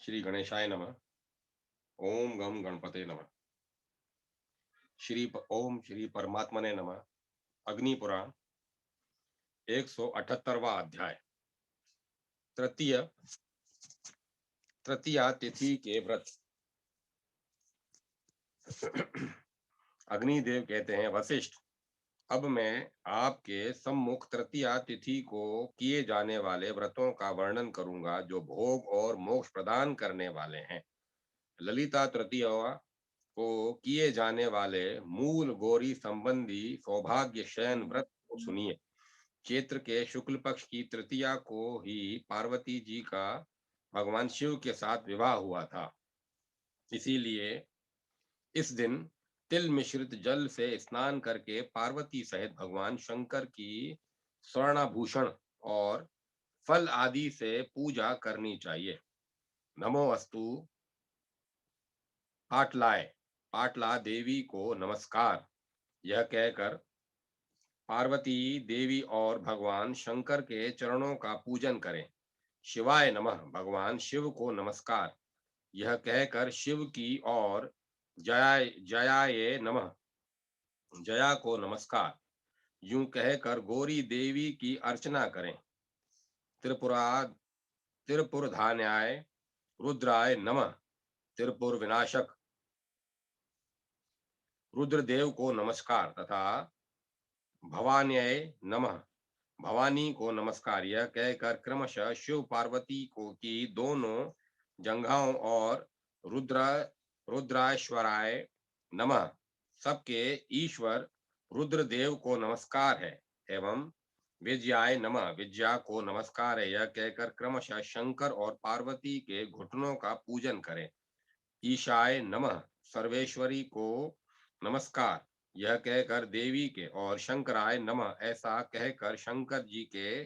श्री गणेशाय नमः। ओम गम गणपते नमः। ओम श्री परमात्मने नमः। अग्नि पुराण 178वां अध्याय। तृतीय तृतीया तिथि के व्रत। अग्निदेव कहते हैं, वशिष्ठ, अब मैं आपके सम्मुख तृतीया तिथि को किए जाने वाले व्रतों का वर्णन करूंगा, जो भोग और मोक्ष प्रदान करने वाले हैं। ललिता तृतीया को किए जाने वाले मूल गौरी संबंधी सौभाग्य शयन व्रत को सुनिए। चैत्र के शुक्ल पक्ष की तृतीया को ही पार्वती जी का भगवान शिव के साथ विवाह हुआ था। इसीलिए इस दिन तिल मिश्रित जल से स्नान करके पार्वती सहित भगवान शंकर की स्वर्णाभूषण और फल आदि से पूजा करनी चाहिए। नमो अस्तु पाटलाय, पाटला देवी को नमस्कार, यह कहकर पार्वती देवी और भगवान शंकर के चरणों का पूजन करें। शिवाय नमः, भगवान शिव को नमस्कार, यह कहकर शिव की और जयाय नमः, जया को नमस्कार, यूं कहकर गौरी देवी की अर्चना करें। त्रिपुरा त्रिपुरधान्याय रुद्राय नमः, त्रिपुर विनाशक रुद्रदेव को नमस्कार तथा भवान्याय नमः, भवानी को नमस्कार, यह कहकर क्रमशः शिव पार्वती को की दोनों जंघाओं और रुद्राश्वराय नमः, सबके ईश्वर रुद्रदेव को नमस्कार है, एवं विजयाय नमः, विजया को नमस्कार है, यह कहकर क्रमशः शंकर और पार्वती के घुटनों का पूजन करें। ईशाय नमः, सर्वेश्वरी को नमस्कार, यह कहकर देवी के और शंकराय नमः, ऐसा कहकर शंकर जी के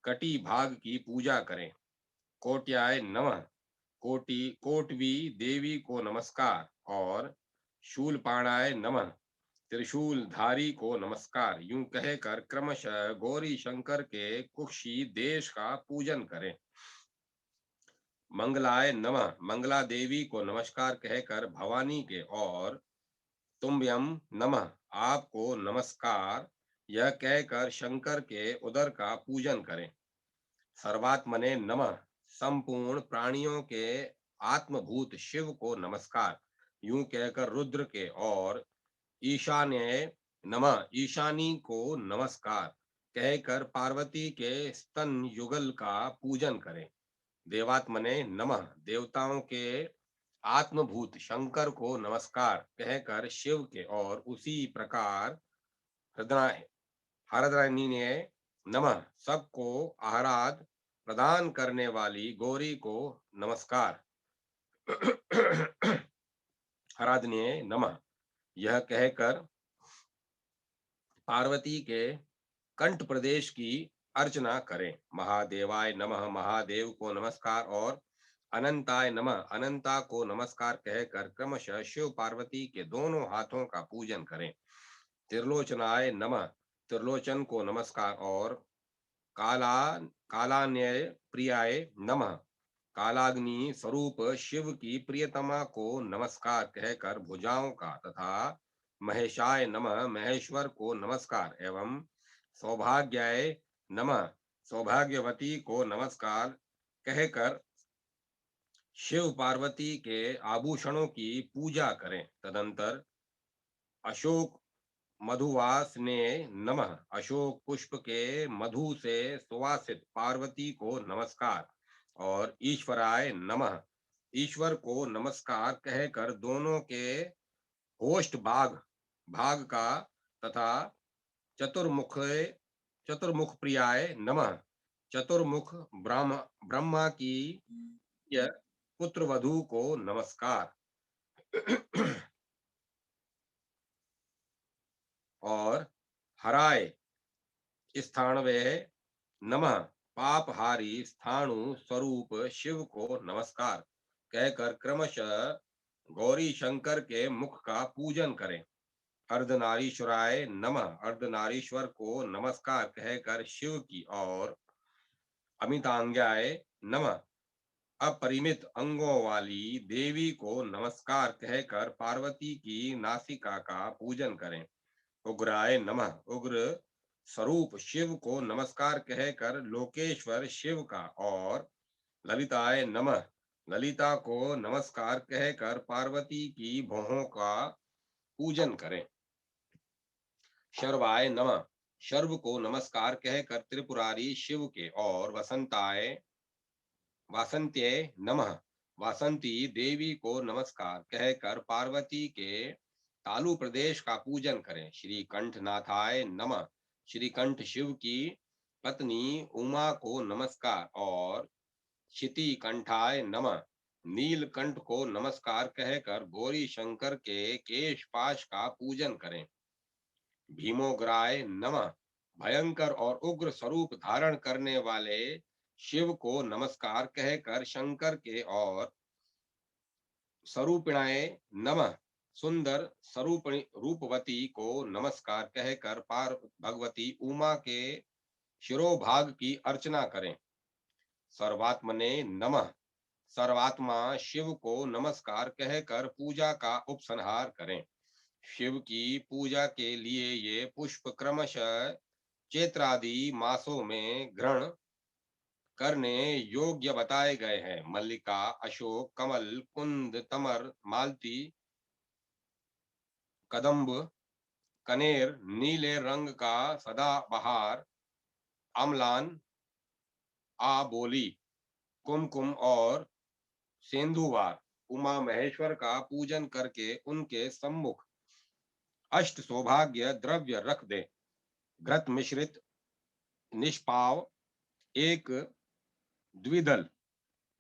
कटी भाग की पूजा करें। कोट्याय नमः, कोटवी देवी को नमस्कार और शूलपाणाय नमः, त्रिशूल धारी को नमस्कार, यूं कहकर क्रमशः गौरी शंकर के कुक्षी देश का पूजन करें। मंगलाय नमः, मंगला देवी को नमस्कार कहकर भवानी के और तुम्भ्यम नमः, आपको नमस्कार, यह कहकर शंकर के उदर का पूजन करें। सर्वात्मने नमः, संपूर्ण प्राणियों के आत्मभूत शिव को नमस्कार, यूं कहकर रुद्र के और ईशान्य नमः, ईशानी को नमस्कार कहकर पार्वती के स्तन युगल का पूजन करें। देवात्मने नमः, देवताओं के आत्मभूत शंकर को नमस्कार कहकर शिव के और उसी प्रकार हरद्रायणी ने नमः, सबको आराध प्रदान करने वाली गौरी को नमस्कार। आराधनीय नमः, यह कहकर पार्वती के कंठ प्रदेश की अर्चना करें। महादेवाय नमः, महादेव को नमस्कार और अनंताय नमः, अनंता को नमस्कार कहकर क्रमशः शिव पार्वती के दोनों हाथों का पूजन करें। त्रिलोचनाय नमः, त्रिलोचन को नमस्कार और कालान्य प्रियाय नमः, कालाग्नि स्वरूप शिव की प्रियतमा को नमस्कार कहकर भुजाओं का तथा महेशाय नमः, महेश्वर को नमस्कार एवं सौभाग्याय नमः, सौभाग्यवती को नमस्कार कहकर शिव पार्वती के आभूषणों की पूजा करें। तदंतर अशोक मधुवास ने नमः, अशोक पुष्प के मधु से सुवासित पार्वती को नमस्कार और ईश्वराय नमः, ईश्वर को नमस्कार कहकर दोनों के होष्ट भाग का तथा चतुर्मुख चतुर्मुख प्रियाय नमः, चतुर्मुख ब्रह्मा की पुत्र वधु को नमस्कार और हराय स्थाणवे नमः, पापहारी स्थाणु स्वरूप शिव को नमस्कार कहकर क्रमशः गौरी शंकर के मुख का पूजन करें। अर्धनारीश्वराय नमः, अर्धनारीश्वर को नमस्कार कहकर शिव की और अमितांग्याय नमः, अपरिमित अंगों वाली देवी को नमस्कार कहकर पार्वती की नासिका का पूजन करें। उग्राय नमः, उग्र स्वरूप शिव को नमस्कार कहकर लोकेश्वर शिव का, और ललिताय नमः, ललिता को नमस्कार कहकर पार्वती की भौहों का पूजन करें। शर्वाय नमः, शर्व को नमस्कार कहकर त्रिपुरारी शिव के, और वासंत्ये नमः, वासंती देवी को नमस्कार कहकर पार्वती के तालु प्रदेश का पूजन करें। श्री कंठनाथाय नमः, श्री कंठ शिव की पत्नी उमा को नमस्कार, और क्षिति कंठाय नमः, नीलकंठ को नमस्कार कहकर गौरी शंकर के केश पाश का पूजन करें। भीमोग्राय नमः, भयंकर और उग्र स्वरूप धारण करने वाले शिव को नमस्कार कहकर शंकर के, और स्वरूपिणाय नमः, सुंदर स्वरूपिणी रूपवती को नमस्कार कहकर पार भगवती उमा के शिरोभाग की अर्चना करें। सर्वात्मने नमः, सर्वात्मा शिव को नमस्कार कहकर पूजा का उपसंहार करें। शिव की पूजा के लिए ये पुष्प क्रमशः चैत्रादि मासों में ग्रहण करने योग्य बताए गए हैं। मल्लिका, अशोक, कमल, कुंद, तमर, मालती, कदम्ब, कनेर, नीले रंग का सदाबहार, अम्लान, आबोली, कुमकुम और सेंधुवार उमा महेश्वर का पूजन करके उनके सम्मुख अष्ट सौभाग्य द्रव्य रख दे। घृत मिश्रित निष्पाव एक द्विदल,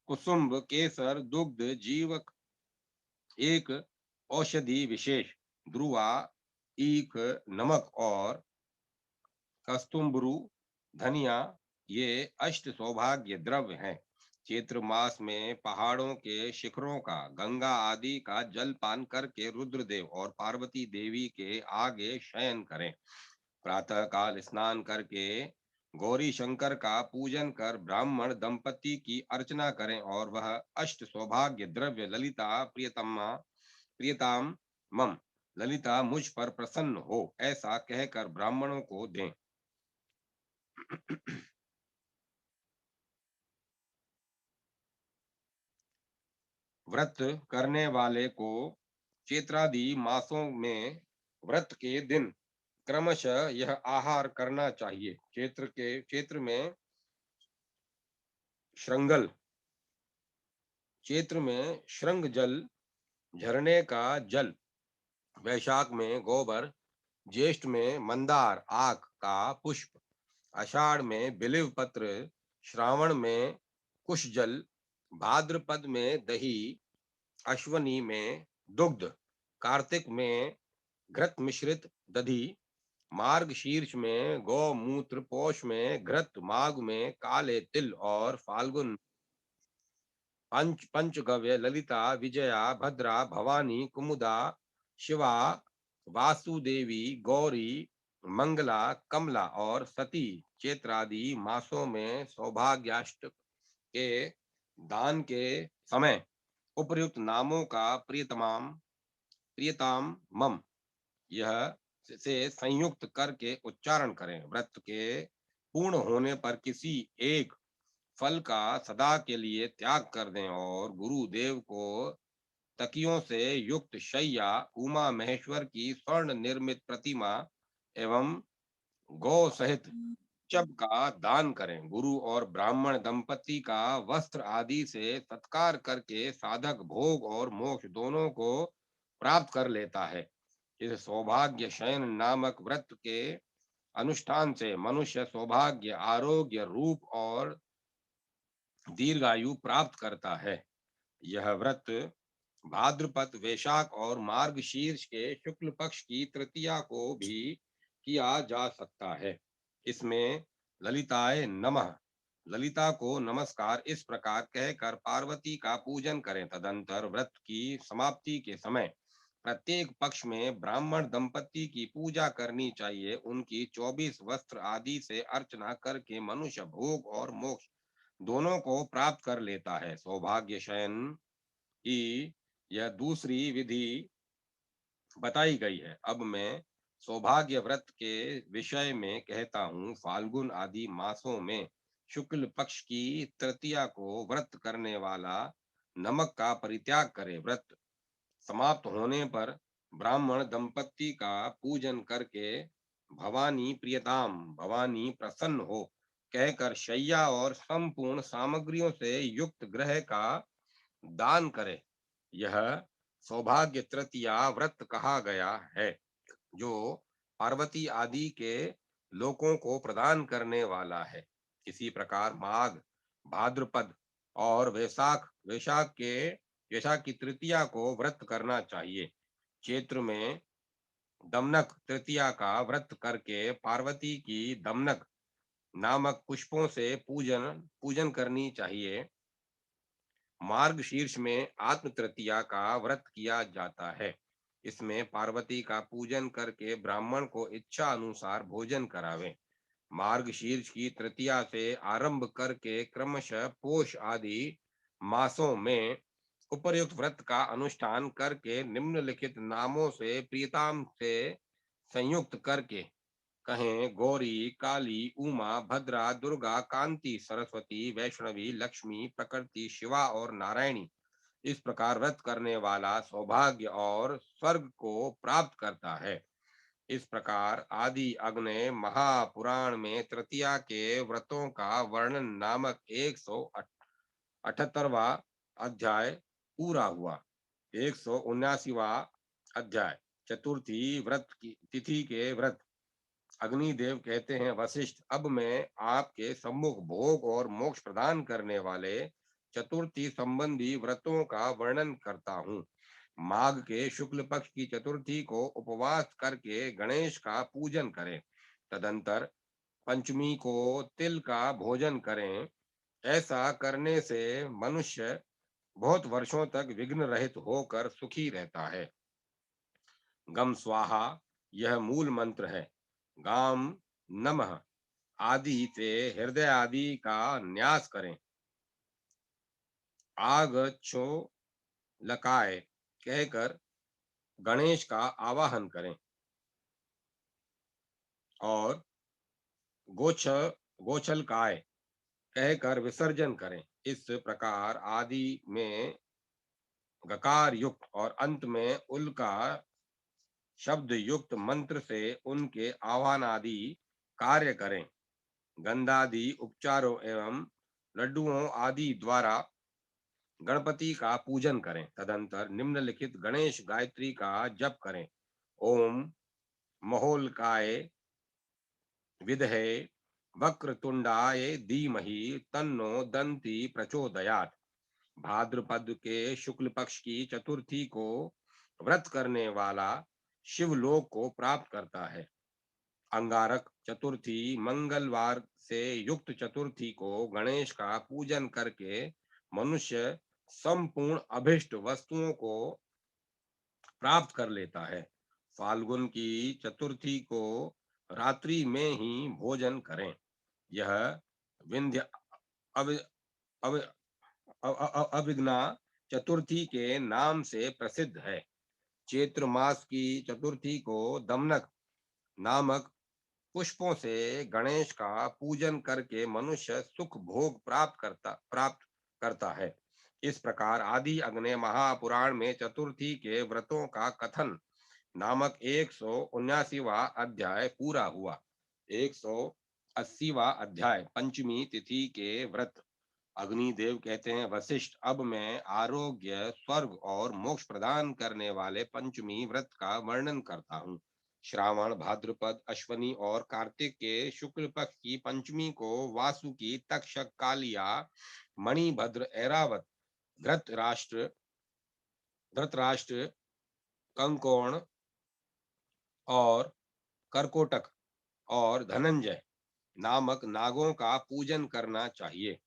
कुसुम्ब, केसर, दुग्ध, जीवक एक औषधि विशेष, ध्रुवा, ईख, नमक और कस्तुम्बरु, धनिया, ये अष्ट सौभाग्य द्रव्य हैं। चैत्र मास में पहाड़ों के शिखरों का, गंगा आदि का जल पान करके रुद्रदेव और पार्वती देवी के आगे शयन करें। प्रातः काल स्नान करके गौरी शंकर का पूजन कर ब्राह्मण दंपति की अर्चना करें, और वह अष्ट सौभाग्य द्रव्य ललिता प्रियताम मम, ललिता मुझ पर प्रसन्न हो, ऐसा कहकर ब्राह्मणों को दें। व्रत करने वाले को चैत्रादि मासों में व्रत के दिन क्रमशः यह आहार करना चाहिए। चैत्र में श्रृंगल, चैत्र में श्रृंग जल, झरने का जल, वैशाख में गोबर, ज्येष्ठ में मंदार आक का पुष्प, आषाढ़ में बिलिव पत्र, श्रावण में कुश जल, भाद्रपद में दही, अश्वनी में दुग्ध, कार्तिक में घृत मिश्रित दधी, मार्ग शीर्ष में गौमूत्र, पौष में घृत, माघ में काले तिल, और फाल्गुन पंचगव्य, ललिता, विजया, भद्रा, भवानी, कुमुदा, शिवा, वासुदेवी, गौरी, मंगला, कमला और सती चैत्रादि मासों में सौभाग्याष्ट के दान के समय उपर्युक्त नामों का प्रियताम मम यह से संयुक्त करके उच्चारण करें। व्रत के पूर्ण होने पर किसी एक फल का सदा के लिए त्याग कर दें, और गुरुदेव को तकियों से युक्त शैया, उमा महेश्वर की स्वर्ण निर्मित प्रतिमा एवं गौ सहित चब का दान करें। गुरु और ब्राह्मण दंपति का वस्त्र आदि से सत्कार करके साधक भोग और मोक्ष दोनों को प्राप्त कर लेता है। इस सौभाग्य शयन नामक व्रत के अनुष्ठान से मनुष्य सौभाग्य, आरोग्य, रूप और दीर्घायु प्राप्त करता है। यह व्रत भाद्रपद, वैशाख और मार्गशीर्ष के शुक्ल पक्ष की तृतीया को भी किया जा सकता है। इसमें ललिताय नमः, ललिता को नमस्कार इस प्रकार कहकर पार्वती का पूजन करें। तदंतर व्रत की समाप्ति के समय प्रत्येक पक्ष में ब्राह्मण दंपति की पूजा करनी चाहिए। उनकी 24 वस्त्र आदि से अर्चना करके मनुष्य भोग और मोक्ष दोनों को प्राप्त कर लेता है। सौभाग्य शयन की यह दूसरी विधि बताई गई है। अब मैं सौभाग्य व्रत के विषय में कहता हूँ। फाल्गुन आदि मासों में शुक्ल पक्ष की तृतीया को व्रत करने वाला नमक का परित्याग करे। व्रत समाप्त होने पर ब्राह्मण दंपति का पूजन करके भवानी प्रियताम, भवानी प्रसन्न हो कहकर शैया और संपूर्ण सामग्रियों से युक्त ग्रह का दान करे। यह सौभाग्य तृतीया व्रत कहा गया है, जो पार्वती आदि के लोकों को प्रदान करने वाला है। इसी प्रकार माघ, भाद्रपद और वैशाख की तृतीया को व्रत करना चाहिए। चैत्र में दमनक तृतीया का व्रत करके पार्वती की दमनक नामक पुष्पों से पूजन पूजन करनी चाहिए। मार्ग शीर्ष में आत्म तृतीया का व्रत किया जाता है। इसमें पार्वती का पूजन करके ब्राह्मण को इच्छा अनुसार भोजन करावें। मार्ग शीर्ष की तृतीया से आरंभ करके क्रमशः पोष आदि मासों में उपर्युक्त व्रत का अनुष्ठान करके निम्नलिखित नामों से प्रियताम से संयुक्त करके कहें: गौरी, काली, उमा, भद्रा, दुर्गा, कांति, सरस्वती, वैष्णवी, लक्ष्मी, प्रकृति, शिवा और नारायणी। इस प्रकार व्रत करने वाला सौभाग्य और स्वर्ग को प्राप्त करता है। इस प्रकार आदि अग्नय महापुराण में तृतीया के व्रतों का वर्णन नामक 178वां अध्याय पूरा हुआ। 179वां अध्याय चतुर्थी व्रत की तिथि के व्रत। अग्निदेव कहते हैं: वशिष्ठ, अब मैं आपके सम्मुख भोग और मोक्ष प्रदान करने वाले चतुर्थी संबंधी व्रतों का वर्णन करता हूँ। माघ के शुक्ल पक्ष की चतुर्थी को उपवास करके गणेश का पूजन करें। तदंतर पंचमी को तिल का भोजन करें। ऐसा करने से मनुष्य बहुत वर्षों तक विघ्न रहित होकर सुखी रहता है। गम स्वाहा यह मूल मंत्र है। गाम नमः आदि से हृदय आदि का न्यास करें। आगच्छो लकाय कहकर गणेश का आवाहन करें और गोछ गोछलकाय कहकर विसर्जन करें। इस प्रकार आदि में गकार युक्त और अंत में उल का शब्द युक्त मंत्र से उनके आह्वान आदि कार्य करें। गंधादि उपचारों एवं लड्डुओं आदि द्वारा गणपति का पूजन करें। तदंतर निम्नलिखित गणेश गायत्री का जप करें: ओम महोलकाय विद्महे वक्रतुंडाय धीमहि तन्नो दंति प्रचोदयात्। भाद्रपद के शुक्ल पक्ष की चतुर्थी को व्रत करने वाला शिवलोक को प्राप्त करता है। अंगारक चतुर्थी मंगलवार से युक्त चतुर्थी को गणेश का पूजन करके मनुष्य संपूर्ण अभिष्ट वस्तुओं को प्राप्त कर लेता है। फाल्गुन की चतुर्थी को रात्रि में ही भोजन करें। यह विंध्य अव, अव, अभिज्ञा चतुर्थी के नाम से प्रसिद्ध है। चैत्र मास की चतुर्थी को दमनक नामक पुष्पों से गणेश का पूजन करके मनुष्य सुख भोग प्राप्त करता है। इस प्रकार आदि अग्नि महापुराण में चतुर्थी के व्रतों का कथन नामक 179वां अध्याय पूरा हुआ। 180वां अध्याय पंचमी तिथि के व्रत। अग्निदेव कहते हैं: वशिष्ठ, अब मैं आरोग्य, स्वर्ग और मोक्ष प्रदान करने वाले पंचमी व्रत का वर्णन करता हूँ। श्रावण, भाद्रपद, अश्वनी और कार्तिक के शुक्ल पक्ष की पंचमी को वासुकी, तक्षक, कालिया, मणिभद्र, ऐरावत, धृतराष्ट्र, कंकोण और करकोटक और धनंजय नामक नागों का पूजन करना चाहिए।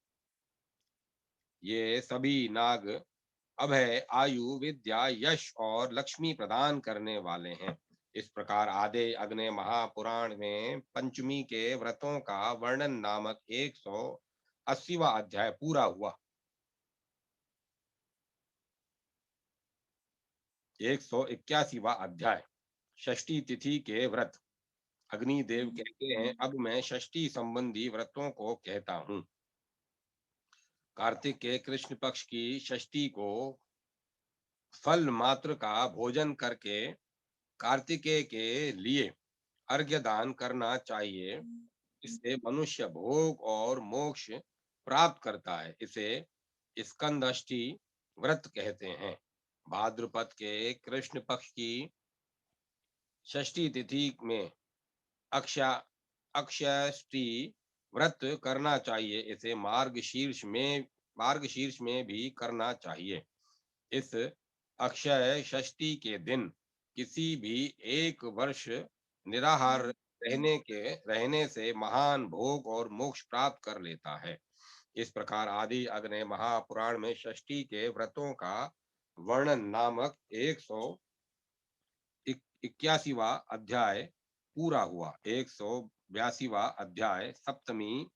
ये सभी नाग अभय, आयु, विद्या, यश और लक्ष्मी प्रदान करने वाले हैं। इस प्रकार आदि अग्नि महापुराण में पंचमी के व्रतों का वर्णन नामक 180 80वां अध्याय पूरा हुआ। 181वां अध्याय षष्ठी तिथि के व्रत। अग्निदेव कहते हैं, अब मैं षष्ठी संबंधी व्रतों को कहता हूँ। कार्तिक के कृष्ण पक्ष की षष्ठी को फल मात्र का भोजन करके कार्तिकेय के लिए अर्घ्य दान करना चाहिए। इससे मनुष्य भोग और मोक्ष प्राप्त करता है। इसे स्कंदष्टी व्रत कहते हैं। भाद्रपद के कृष्ण पक्ष की षष्ठी तिथि में अक्षा अक्षयष्टि व्रत करना चाहिए। इसे मार्गशीर्ष में भी करना चाहिए। इस अक्षय षष्ठी के दिन किसी भी एक वर्ष निराहार रहने से महान भोग और मोक्ष प्राप्त कर लेता है। इस प्रकार आदि अग्नि महापुराण में षष्ठी के व्रतों का वर्णन नामक 181वां अध्याय पूरा हुआ। 182वां अध्याय सप्तमी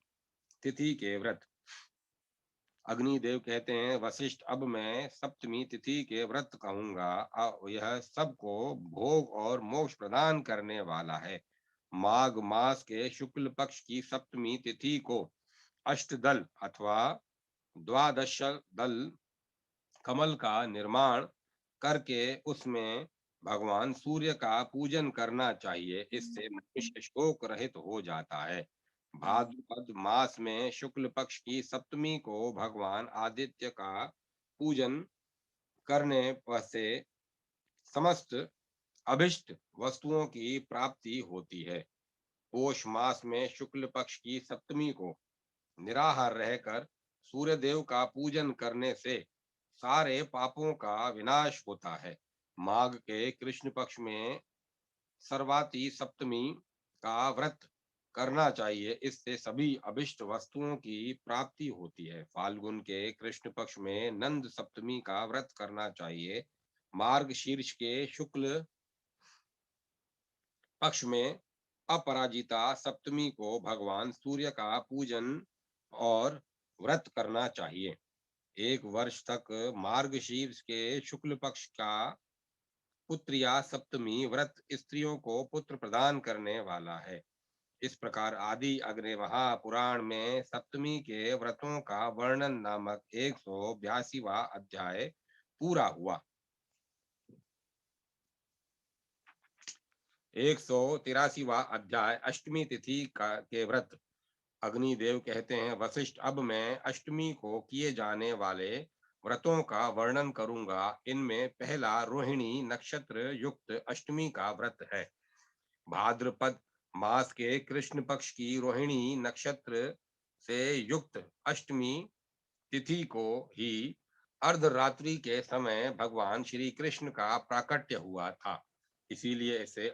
तिथि के व्रत। अग्निदेव कहते हैं, वशिष्ठ, अब मैं सप्तमी तिथि के व्रत कहूंगा। यह सबको भोग और मोक्ष प्रदान करने वाला है। माघ मास के शुक्ल पक्ष की सप्तमी तिथि को अष्टदल अथवा द्वादश दल कमल का निर्माण करके उसमें भगवान सूर्य का पूजन करना चाहिए। इससे मनुष्य शोक रहित हो जाता है। भाद्रपद मास में शुक्ल पक्ष की सप्तमी को भगवान आदित्य का पूजन करने से समस्त अभिष्ट वस्तुओं की प्राप्ति होती है। पोष मास में शुक्ल पक्ष की सप्तमी को निराहार रहकर सूर्य देव का पूजन करने से सारे पापों का विनाश होता है। माघ के कृष्ण पक्ष में सर्वाति सप्तमी का व्रत करना चाहिए। इससे सभी अभिष्ट वस्तुओं की प्राप्ति होती है। फाल्गुन के कृष्ण पक्ष में नंद सप्तमी का व्रत करना चाहिए। मार्ग शीर्ष के शुक्ल पक्ष में अपराजिता सप्तमी को भगवान सूर्य का पूजन और व्रत करना चाहिए। एक वर्ष तक मार्गशीर्ष के शुक्ल पक्ष का पुत्रिया सप्तमी व्रत स्त्रियों को पुत्र प्रदान करने वाला है। इस प्रकार आदि अग्नि महापुराण में सप्तमी के व्रतों का वर्णन नामक 182वां अध्याय पूरा हुआ। 183वां अध्याय अष्टमी तिथि के व्रत। अग्निदेव कहते हैं, वशिष्ठ, अब मैं अष्टमी को किए जाने वाले व्रतों का वर्णन करूंगा। इनमें पहला रोहिणी नक्षत्र युक्त अष्टमी का व्रत है। भाद्रपद मास के कृष्ण पक्ष की रोहिणी नक्षत्र से युक्त अष्टमी तिथि को ही अर्धरात्रि के समय भगवान श्री कृष्ण का प्राकट्य हुआ था। इसीलिए इसी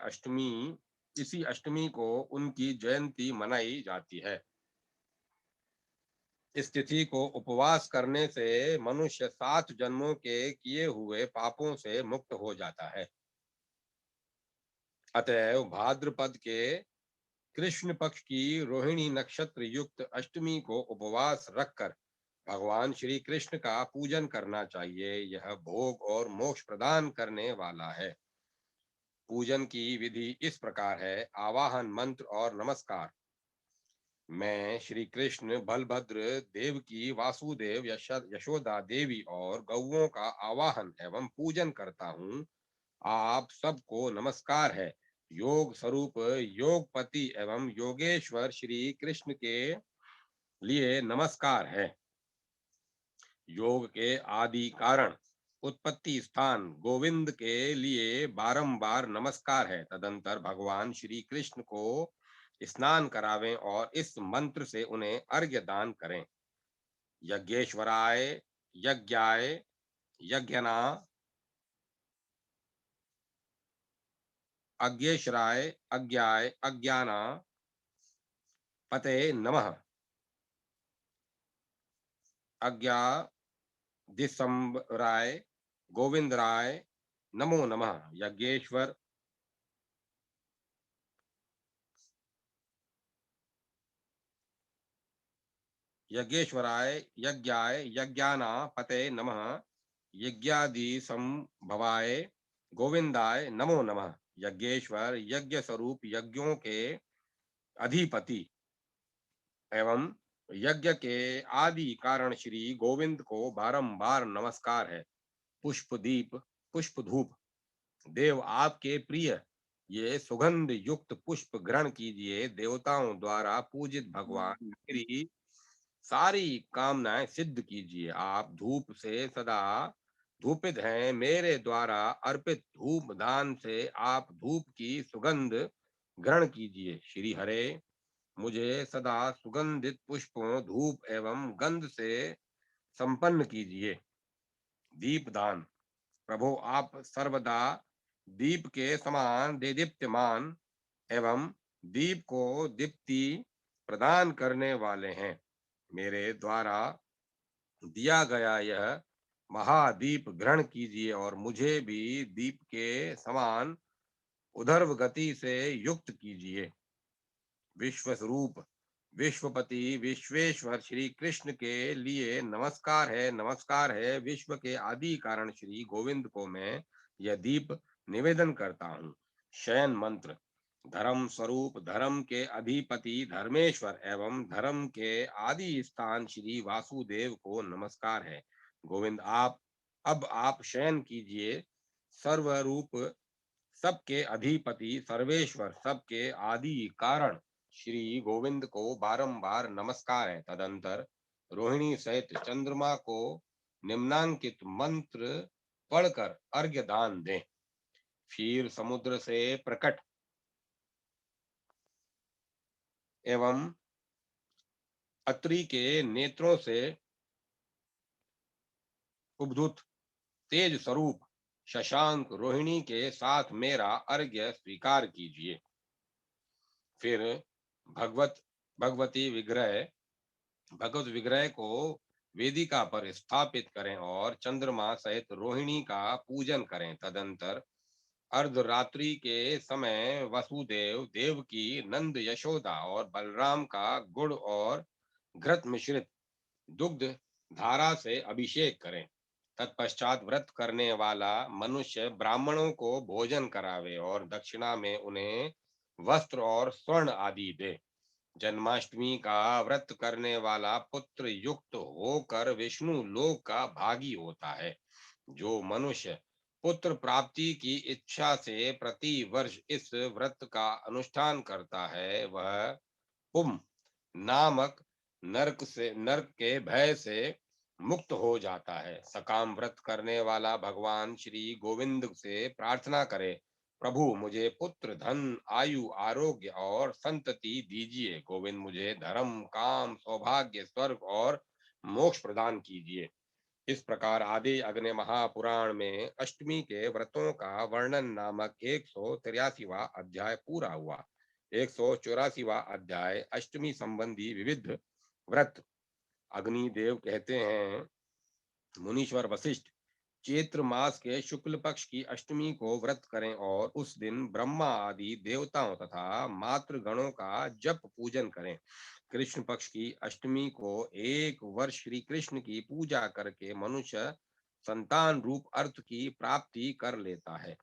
अष्टमी को उनकी जयंती मनाई जाती है। इस तिथि को उपवास करने से मनुष्य 7 जन्मों के किए हुए पापों से मुक्त हो जाता है। अतएव भाद्रपद के कृष्ण पक्ष की रोहिणी नक्षत्र युक्त अष्टमी को उपवास रखकर भगवान श्री कृष्ण का पूजन करना चाहिए। यह भोग और मोक्ष प्रदान करने वाला है। पूजन की विधि इस प्रकार है। आवाहन मंत्र और नमस्कार। मैं श्री कृष्ण, बलभद्र, देवकी, वासुदेव, यशोदा देवी और गौओं का आवाहन एवं पूजन करता हूँ। आप सबको नमस्कार है। योग स्वरूप योगपति एवं योगेश्वर श्री कृष्ण के लिए नमस्कार है। योग के आदि कारण उत्पत्ति स्थान गोविंद के लिए बारंबार नमस्कार है। तदंतर भगवान श्री कृष्ण को स्नान करावें और इस मंत्र से उन्हें अर्घ्य दान करें। यज्ञेश्वराय, यज्ञाय, यज्ञना, अज्ञेश्वराय, अज्ञाय, अज्ञाना पते नमः। अज्ञा दिसंबराय, गोविंद राय नमो नमः। यज्ञेश्वर यज्ञेश्वराय यज्ञाय यज्ञानापते नमः। यज्ञादि संभवाय गोविंदाय नमो नमः। यज्ञेश्वर यज्ञ स्वरूप यज्ञों के अधिपति एवं यज्ञ के आदि कारण श्री गोविंद को बारंबार नमस्कार है। पुष्प दीप पुष्प धूप देव आपके प्रिय ये सुगंध युक्त पुष्प ग्रहण कीजिए। देवताओं द्वारा पूजित भगवान मेरी सारी कामनाएं सिद्ध कीजिए। आप धूप से सदा धूपित हैं। मेरे द्वारा अर्पित धूप दान से आप धूप की सुगंध ग्रहण कीजिए। श्री हरे मुझे सदा सुगंधित पुष्पों धूप एवं गंध से संपन्न कीजिए। दीपदान प्रभु आप सर्वदा दीप के समान देदीप्यमान एवं दीप को दीप्ति प्रदान करने वाले हैं। मेरे द्वारा दिया गया यह महादीप ग्रहण कीजिए और मुझे भी दीप के समान उधर्व गति से युक्त कीजिए। विश्व स्वरूप विश्वपति विश्वेश्वर श्री कृष्ण के लिए नमस्कार है। विश्व के आदि कारण श्री गोविंद को मैं यह दीप निवेदन करता हूँ। शयन मंत्र धर्म स्वरूप धर्म के अधिपति धर्मेश्वर एवं धर्म के आदि स्थान श्री वासुदेव को नमस्कार है। गोविंद आप शयन कीजिए। सर्वरूप सबके अधिपति सर्वेश्वर सबके आदि कारण श्री गोविंद को बारंबार नमस्कार है। तदंतर रोहिणी सहित चंद्रमा को निम्नांकित मंत्र पढ़कर अर्घ्य दान दें। फिर समुद्र से प्रकट एवं अत्रि के नेत्रों से उद्भूत तेज स्वरूप शशांक रोहिणी के साथ मेरा अर्घ्य स्वीकार कीजिए। फिर भगवत भगवती विग्रह भगवत विग्रह को वेदिका पर स्थापित करें और चंद्रमा सहित रोहिणी का पूजन करें। तदंतर अर्धरात्रि के समय वसुदेव देवकी नंद यशोदा और बलराम का गुड़ और घृत मिश्रित दुग्ध धारा से अभिषेक करें। तत्पश्चात व्रत करने वाला मनुष्य ब्राह्मणों को भोजन करावे और दक्षिणा में उन्हें वस्त्र और स्वर्ण आदि दे। जन्माष्टमी का व्रत करने वाला पुत्र युक्त होकर विष्णु लोक का भागी होता है। जो मनुष्य पुत्र प्राप्ति की इच्छा से प्रति वर्ष इस व्रत का अनुष्ठान करता है वह पुम नामक नरक के भय से मुक्त हो जाता है। सकाम व्रत करने वाला भगवान श्री गोविंद से प्रार्थना करे, प्रभु मुझे पुत्र धन आयु आरोग्य और संतति दीजिए। गोविंद मुझे धर्म काम सौभाग्य स्वर्ग और मोक्ष प्रदान कीजिए। इस प्रकार आदि अग्नि महापुराण में अष्टमी के व्रतों का वर्णन नामक 183वां अध्याय पूरा हुआ। 184वां अध्याय अष्टमी संबंधी विविध व्रत। अग्निदेव कहते हैं, मुनीश्वर वशिष्ठ चैत्र मास के शुक्ल पक्ष की अष्टमी को व्रत करें और उस दिन ब्रह्मा आदि देवताओं तथा मातृगणों का जप पूजन करें। कृष्ण पक्ष की अष्टमी को एक वर्ष श्री कृष्ण की पूजा करके मनुष्य संतान रूप अर्थ की प्राप्ति कर लेता है।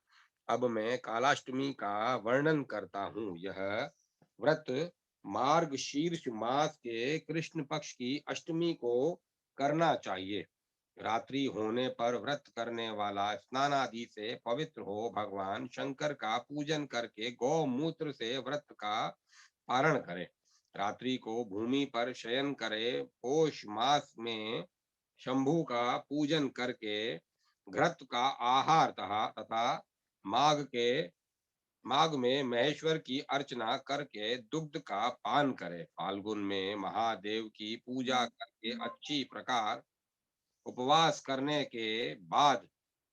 अब मैं कालाष्टमी का वर्णन करता हूँ। यह व्रत मार्ग शीर्ष मास के कृष्ण पक्ष की अष्टमी को करना चाहिए। रात्रि होने पर व्रत करने वाला स्नान आदि से पवित्र हो भगवान शंकर का पूजन करके गौमूत्र से व्रत का पारण करे। रात्रि को भूमि पर शयन करे। पौष मास में शंभु का पूजन करके घृत का आहार तथा माघ के माघ में महेश्वर की अर्चना करके दुग्ध का पान करे। फाल्गुन में महादेव की पूजा करके अच्छी प्रकार उपवास करने के बाद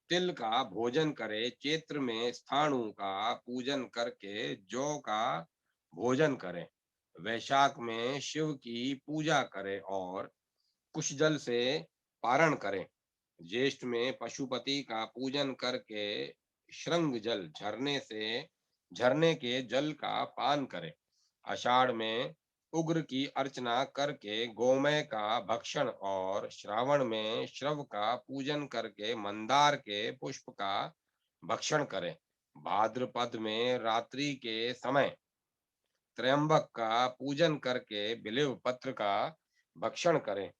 तिल का भोजन करे। चैत्र में स्थाणु का पूजन करके जौ का भोजन करें। वैशाख में शिव की पूजा करें और कुश जल से पारण करें। ज्येष्ठ में पशुपति का पूजन करके श्रृंग जल झरने के जल का पान करें। आषाढ़ में उग्र की अर्चना करके गोमय का भक्षण और श्रावण में श्रव का पूजन करके मंदार के पुष्प का भक्षण करें। भाद्रपद में रात्रि के समय त्रयंबक का पूजन करके बिल्व पत्र का भक्षण करें।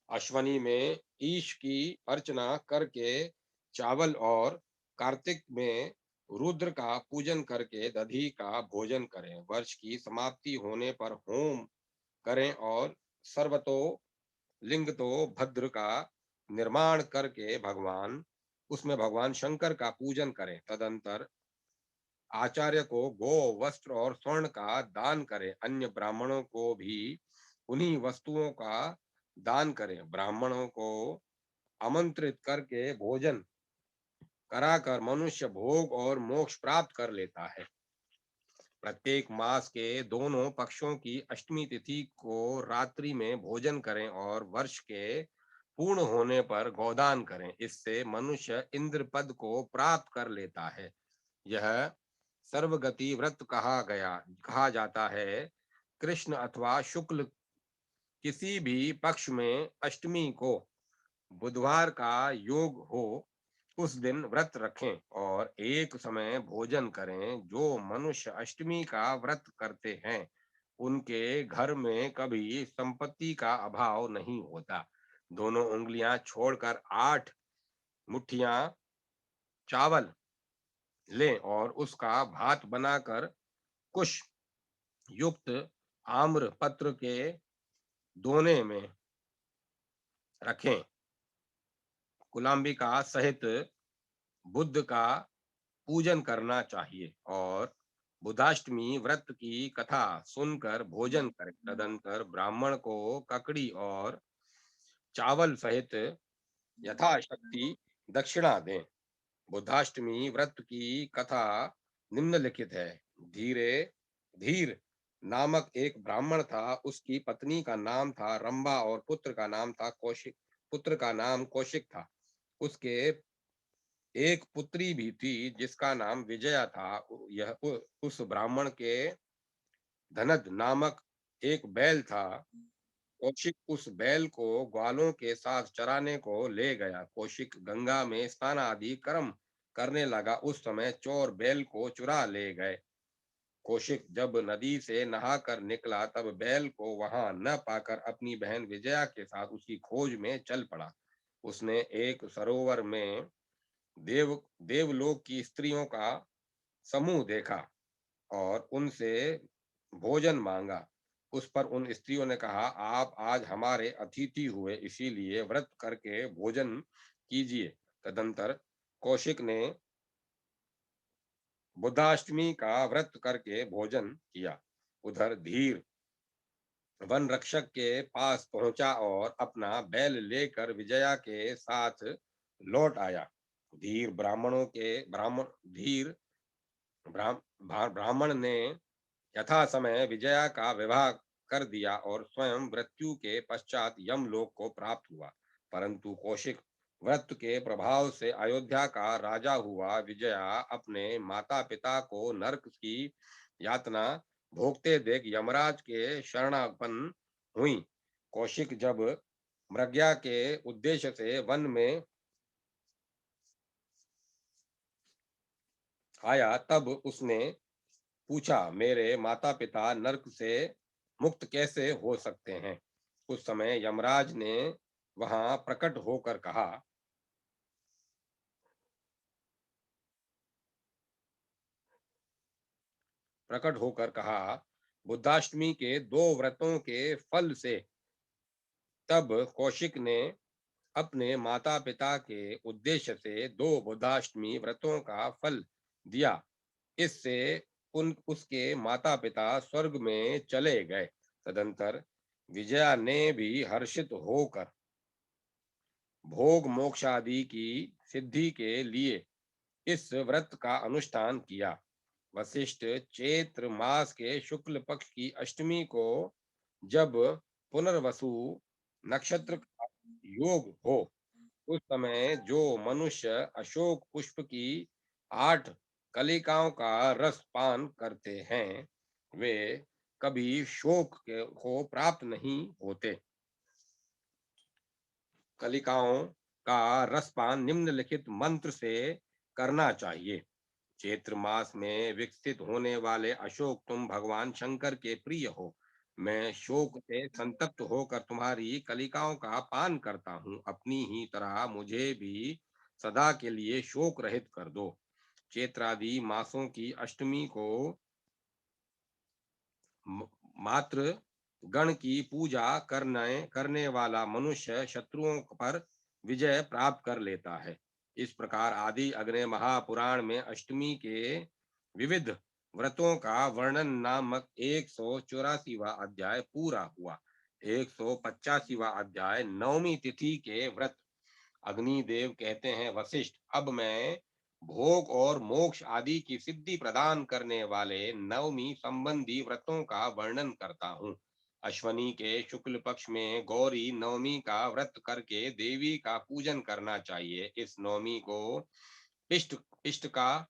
अश्वनी में ईश की अर्चना करके चावल और कार्तिक में रुद्र का पूजन करके दधी का भोजन करें। वर्ष की समाप्ति होने पर होम करें और सर्वतो लिंग तो भद्र का निर्माण करके उसमें भगवान शंकर का पूजन करें। तदंतर आचार्य को गो वस्त्र और स्वर्ण का दान करें। अन्य ब्राह्मणों को भी उन्हीं वस्तुओं का दान करें। ब्राह्मणों को आमंत्रित करके भोजन कराकर मनुष्य भोग और मोक्ष प्राप्त कर लेता है। प्रत्येक मास के दोनों पक्षों की अष्टमी तिथि को रात्रि में भोजन करें और वर्ष के पूर्ण होने पर गोदान करें। इससे मनुष्य इंद्र पद को प्राप्त कर लेता है। यह सर्वगति व्रत कहा जाता है। कृष्ण अथवा शुक्ल किसी भी पक्ष में अष्टमी को बुधवार का योग हो, उस दिन व्रत रखें और एक समय भोजन करें। जो मनुष्य अष्टमी का व्रत करते हैं उनके घर में कभी संपत्ति का अभाव नहीं होता। दोनों उंगलियां छोड़कर 8 मुट्ठियां चावल लें और उसका भात बनाकर कुश युक्त आम्र पत्र के दोने में रखें। कुलाम्बिका सहित बुद्ध का पूजन करना चाहिए और बुधाष्टमी व्रत की कथा सुनकर भोजन करें। तदंतर ब्राह्मण को ककड़ी और चावल सहित यथाशक्ति दक्षिणा दें। बुधाष्टमी व्रत की कथा निम्नलिखित है। धीरे धीर नामक एक ब्राह्मण था। उसकी पत्नी का नाम था रंभा और पुत्र का नाम कौशिक था। उसके एक पुत्री भी थी जिसका नाम विजया था। उस ब्राह्मण के धनद नामक एक बैल था। कौशिक उस बैल को ग्वालों के साथ चराने को ले गया। कौशिक गंगा में स्नान आदि कर्म करने लगा। उस समय चोर बैल को चुरा ले गए। कौशिक जब नदी से नहाकर निकला तब बैल को वहां न पाकर अपनी बहन विजया के साथ उसकी खोज में चल पड़ा। उसने एक सरोवर में देवलोक की स्त्रियों का समूह देखा और उनसे भोजन मांगा। उस पर उन स्त्रियों ने कहा, आप आज हमारे अतिथि हुए, इसीलिए व्रत करके भोजन कीजिए। तदंतर कौशिक ने बुद्धाष्टमी का व्रत करके भोजन किया। उधर धीर वन रक्षक के पास पहुंचा और अपना बैल लेकर विजया के साथ लौट आया। धीर ब्राह्मणों के ब्राह्मण धीर ब्राह्मण ने यथा समय विजया का विवाह कर दिया और स्वयं मृत्यु के पश्चात यमलोक को प्राप्त हुआ। परंतु कौशिक व्रत के प्रभाव से अयोध्या का राजा हुआ। विजया अपने माता पिता को नरक की यातना भोगते देख यमराज के शरणापन्न हुई। कौशिक जब मृग्या के उद्देश्य से वन में आया तब उसने पूछा, मेरे माता पिता नरक से मुक्त कैसे हो सकते हैं? उस समय यमराज ने वहां प्रकट होकर कहा, बुद्धाष्टमी के 2 व्रतों के फल से। तब कौशिक ने अपने माता पिता के उद्देश्य से 2 बुद्धाष्टमी व्रतों का फल दिया। इससे उसके माता पिता स्वर्ग में चले गए। तदंतर विजया ने भी हर्षित होकर भोग मोक्षादि की सिद्धि के लिए इस व्रत का अनुष्ठान किया। वशिष्ठ चैत्र मास के शुक्ल पक्ष की अष्टमी को जब पुनर्वसु नक्षत्र का योग हो, उस समय जो मनुष्य अशोक पुष्प की 8 कलिकाओं का रस पान करते हैं वे कभी शोक को प्राप्त नहीं होते। कलिकाओं का रसपान निम्नलिखित मंत्र से करना चाहिए। चैत्र मास में विकसित होने वाले अशोक, तुम भगवान शंकर के प्रिय हो। मैं शोक से संतप्त होकर तुम्हारी कलिकाओं का पान करता हूँ। अपनी ही तरह मुझे भी सदा के लिए शोक रहित कर दो। चैत्रादि मासों की अष्टमी को म- मात्र गण की पूजा करने करने वाला मनुष्य शत्रुओं पर विजय प्राप्त कर लेता है। इस प्रकार आदि अग्नि महापुराण में अष्टमी के विविध व्रतों का वर्णन नामक 184वां अध्याय पूरा हुआ। 185वां अध्याय नवमी तिथि के व्रत। अग्निदेव कहते हैं, वशिष्ठ, अब मैं भोग और मोक्ष आदि की सिद्धि प्रदान करने वाले नवमी संबंधी व्रतों का वर्णन करता हूँ। अश्वनी के शुक्ल पक्ष में गौरी नवमी का व्रत करके देवी का पूजन करना चाहिए। इस नवमी को पिष्ट पिष्ट का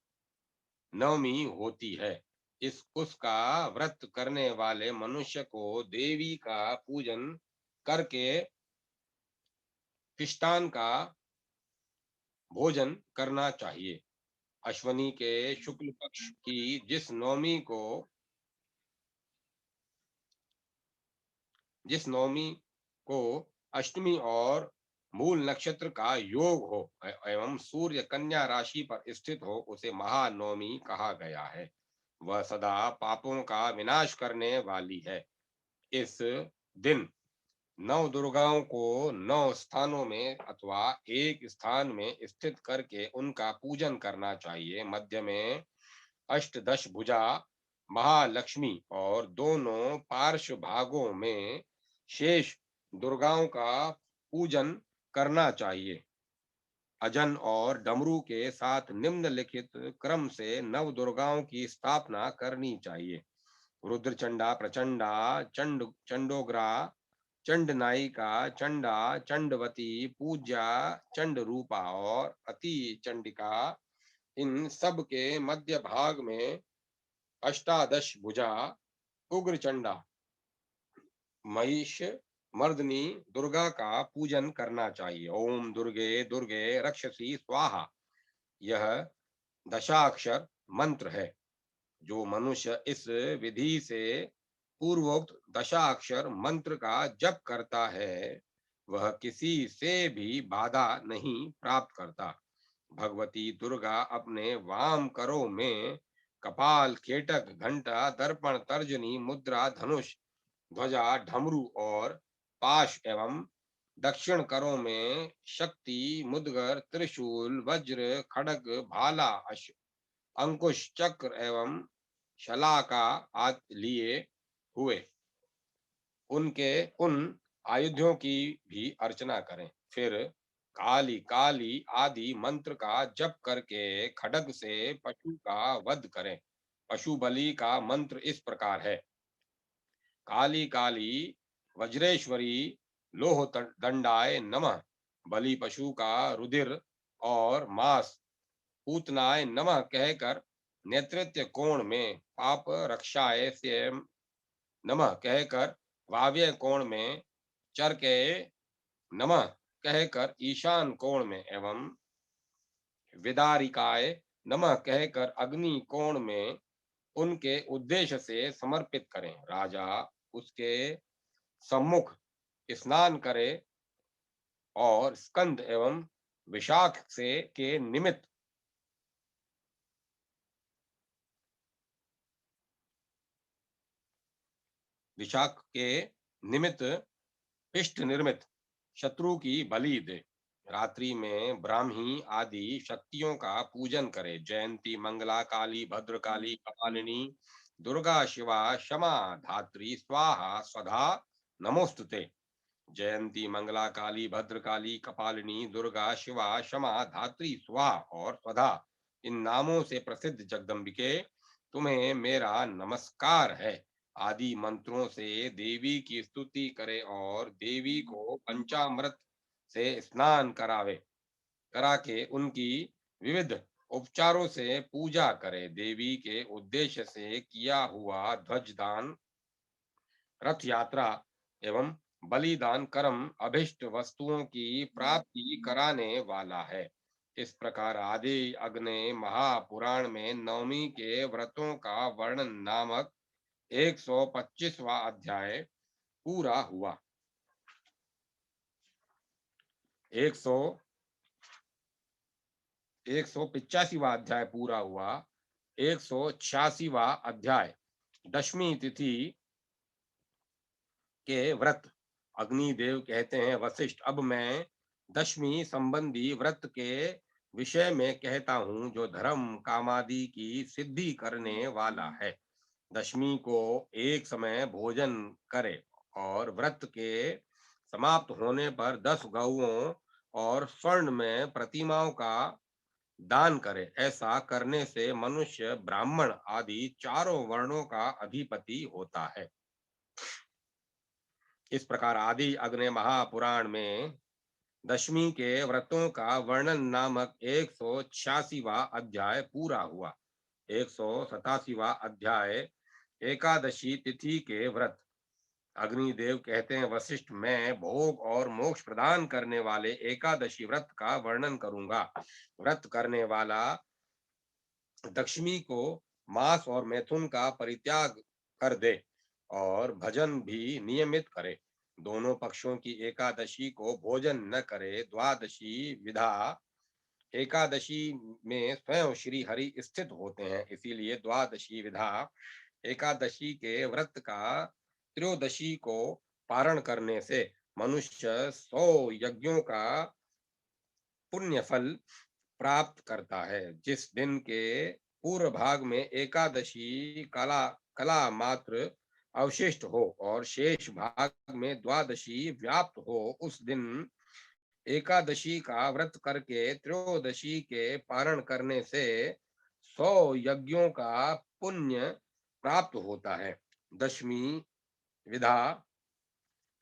नवमी होती है। उसका व्रत करने वाले मनुष्य को देवी का पूजन करके पिष्टान का भोजन करना चाहिए। अश्वनी के शुक्ल पक्ष की जिस नवमी को अष्टमी और मूल नक्षत्र का योग हो एवं सूर्य कन्या राशि पर स्थित हो, उसे महानवमी कहा गया है। वह सदा पापों का विनाश करने वाली है। इस दिन नौ दुर्गाओं को 9 स्थानों में अथवा एक स्थान में स्थित करके उनका पूजन करना चाहिए। मध्य में अष्टदश भुजा महालक्ष्मी और दोनों पार्श्व भागों में शेष दुर्गाओं का पूजन करना चाहिए। अजन और डमरू के साथ निम्नलिखित क्रम से नव दुर्गाओं की स्थापना करनी चाहिए। रुद्रचंडा, प्रचंडा, चंडोग्रा, चंडनायिका, चंडा, चंडवती, पूज्या, चंड रूपा और अति चंडिका। इन सब के मध्य भाग में अष्टादश भुजा उग्रचंडा महिष मर्दनी दुर्गा का पूजन करना चाहिए। ओम दुर्गे दुर्गे रक्षसी स्वाहा, यह दशाक्षर मंत्र है। जो मनुष्य इस विधि से पूर्वोक्त दशाक्षर मंत्र का जप करता है, वह किसी से भी बाधा नहीं प्राप्त करता। भगवती दुर्गा अपने वाम करों में कपाल, केटक, घंटा, दर्पण, तर्जनी, मुद्रा, धनुष, ध्वजा, डमरू और पाश एवं दक्षिण करों में शक्ति, मुद्गर, त्रिशूल, वज्र, खड़ग, भाला, अंकुश, चक्र एवं शलाका आदि लिए हुए उनके उन आयुधों की भी अर्चना करें। फिर काली काली आदि मंत्र का जप करके खड्ग से पशु का वध करें। पशु बलि का मंत्र इस प्रकार है। काली काली वज्रेश्वरी लोह दंडाय नमः। बलि पशु का रुधिर और मांस पूतनाय नमः कहकर नेतृत्व कोण में, पाप रक्षाय से नमः कहकर वाव्य कोण में, चरके नमः कहकर ईशान कोण में एवं विदारिकाय नमः कहकर अग्नि कोण में उनके उद्देश्य से समर्पित करें। राजा उसके सम्मुख स्नान करे और स्कंद एवं विशाख से के निमित्त विशाख के निमित्त पिष्ट निर्मित शत्रु की बलि दे। रात्रि में ब्राह्मी आदि शक्तियों का पूजन करे। जयंती, मंगला, काली, भद्रकाली, कपालिनी, दुर्गा, शिवा, क्षमा, धात्री, स्वाहा, स्वधा नमोस्तुते। जयंती, मंगला, काली, भद्रकाली, कपालिनी, दुर्गा, शिवा, क्षमा, धात्री, स्वाहा और स्वधा, इन नामों से प्रसिद्ध जगदम्बिके, तुम्हें मेरा नमस्कार है। आदि मंत्रों से देवी की स्तुति करे और देवी को पंचामृत से स्नान करा के उनकी विविध उपचारों से पूजा करे। देवी के उद्देश्य से किया हुआ ध्वजदान रथ यात्रा एवं बलिदान कर्म अभिष्ट वस्तुओं की प्राप्ति कराने वाला है। इस प्रकार आदि अग्नि महापुराण में नवमी के व्रतों का वर्णन नामक 125वां अध्याय पूरा हुआ। 100 185वां अध्याय पूरा हुआ। 186वां अध्याय दशमी तिथि के व्रत। अग्निदेव कहते हैं, वशिष्ठ, अब मैं दशमी संबंधी व्रत के विषय में कहता हूँ, जो धर्म कामादि की सिद्धि करने वाला है। दशमी को एक समय भोजन करे और व्रत के समाप्त होने पर 10 गौओं और स्वर्ण में प्रतिमाओं का दान करे। ऐसा करने से मनुष्य, ब्राह्मण आदि चारों वर्णों का अधिपति होता है। इस प्रकार आदि अग्नि महापुराण में दशमी के व्रतों का वर्णन नामक 186वां अध्याय पूरा हुआ। 187वां अध्याय एकादशी तिथि के व्रत। अग्निदेव कहते हैं, वशिष्ठ, मैं भोग और मोक्ष प्रदान करने वाले एकादशी व्रत का वर्णन करूंगा। व्रत करने वाला दशमी को मांस और मैथुन का परित्याग कर दे और भजन भी नियमित करे। दोनों पक्षों की एकादशी को भोजन न करे। द्वादशी विधा एकादशी में स्वयं श्री हरि स्थित होते हैं, इसीलिए द्वादशी विधा एकादशी के व्रत का त्रयोदशी को पारण करने से मनुष्य 100 यज्ञों का पुण्य फल प्राप्त करता है। जिस दिन के पूर्व भाग में एकादशी कला कला मात्र अवशिष्ट हो और शेष भाग में द्वादशी व्याप्त हो, उस दिन एकादशी का व्रत करके त्रयोदशी के पारण करने से 100 यज्ञों का पुण्य प्राप्त होता है। दशमी विधा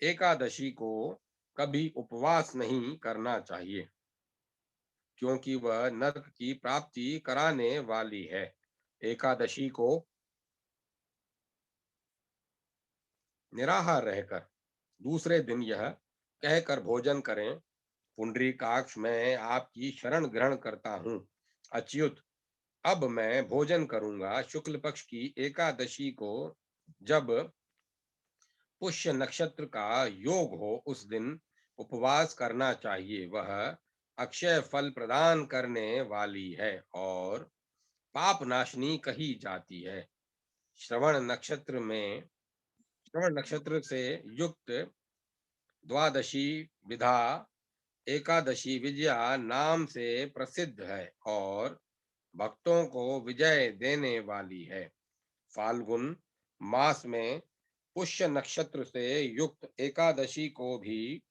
एकादशी को कभी उपवास नहीं करना चाहिए, क्योंकि वह नरक की प्राप्ति कराने वाली है। एकादशी को निराहार रहकर दूसरे दिन यह कहकर भोजन करें, पुंडरीकाक्ष, मैं आपकी शरण ग्रहण करता हूँ। अच्युत, अब मैं भोजन करूंगा। शुक्ल पक्ष की एकादशी को जब पुष्य नक्षत्र का योग हो, उस दिन उपवास करना चाहिए। वह अक्षय फल प्रदान करने वाली है और पाप नाशनी कही जाती है। श्रवण नक्षत्र से युक्त द्वादशी विधा एकादशी विजया नाम से प्रसिद्ध है और भक्तों को विजय देने वाली है। फाल्गुन मास में पुष्य नक्षत्र से युक्त एकादशी को भी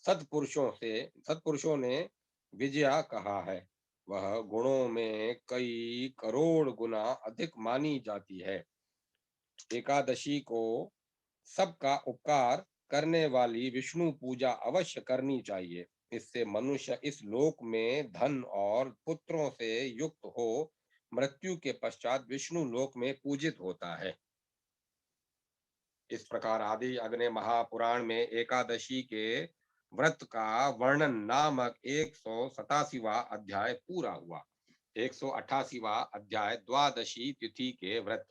सत्पुरुषों ने विजया कहा है। वह गुणों में कई करोड़ गुना अधिक मानी जाती है। एकादशी को सबका उपकार करने वाली विष्णु पूजा अवश्य करनी चाहिए। इससे मनुष्य इस लोक में धन और पुत्रों से युक्त हो मृत्यु के पश्चात विष्णु लोक में पूजित होता है। इस प्रकार आदि अग्नि महापुराण में एकादशी के व्रत का वर्णन नामक 187वां अध्याय पूरा हुआ। 188वां अध्याय द्वादशी तिथि के व्रत।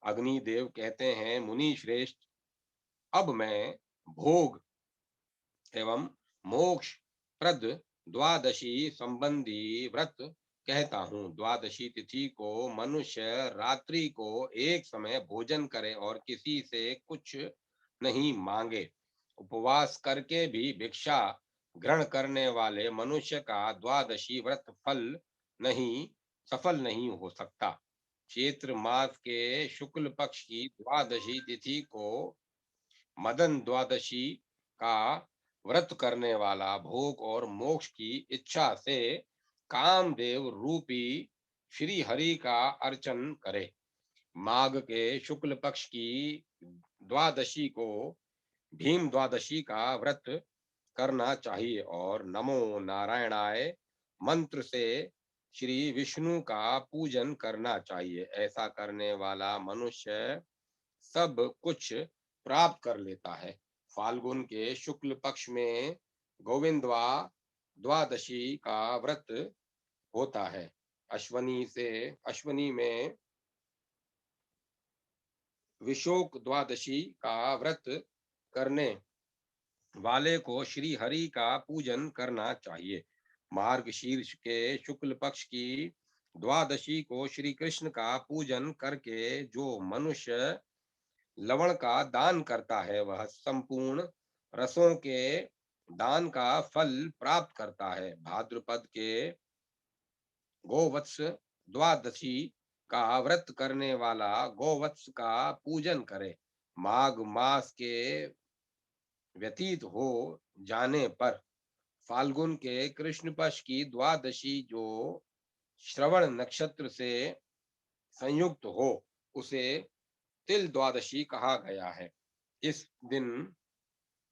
अग्निदेव कहते हैं, मुनि श्रेष्ठ, अब मैं भोग एवं मोक्ष प्रद द्वादशी संबंधी व्रत कहता हूँ। द्वादशी तिथि को मनुष्य रात्रि को एक समय भोजन करे और किसी से कुछ नहीं मांगे। उपवास करके भी भिक्षा ग्रहण करने वाले मनुष्य का द्वादशी व्रत नहीं सफल नहीं हो सकता। चैत्र मास के शुक्ल पक्ष की द्वादशी तिथि को मदन द्वादशी का व्रत करने वाला भोग और मोक्ष की इच्छा से कामदेव रूपी श्री हरि का अर्चन करे। माघ के शुक्ल पक्ष की द्वादशी को भीम द्वादशी का व्रत करना चाहिए और नमो नारायणाय मंत्र से श्री विष्णु का पूजन करना चाहिए। ऐसा करने वाला मनुष्य सब कुछ प्राप्त कर लेता है। फाल्गुन के शुक्ल पक्ष में गोविंदवा द्वादशी का व्रत होता है। अश्वनी में विशोक द्वादशी का व्रत करने वाले को श्री हरि का पूजन करना चाहिए। मार्गशीर्ष के शुक्ल पक्ष की द्वादशी को श्री कृष्ण का पूजन करके जो मनुष्य लवण का दान करता है वह संपूर्ण रसों के दान का फल प्राप्त करता है। भाद्रपद के गोवत्स द्वादशी का व्रत करने वाला गोवत्स का पूजन करे। माघ मास के व्यतीत हो जाने पर फाल्गुन के कृष्ण पक्ष की द्वादशी जो श्रवण नक्षत्र से संयुक्त हो उसे तिल द्वादशी कहा गया है। इस दिन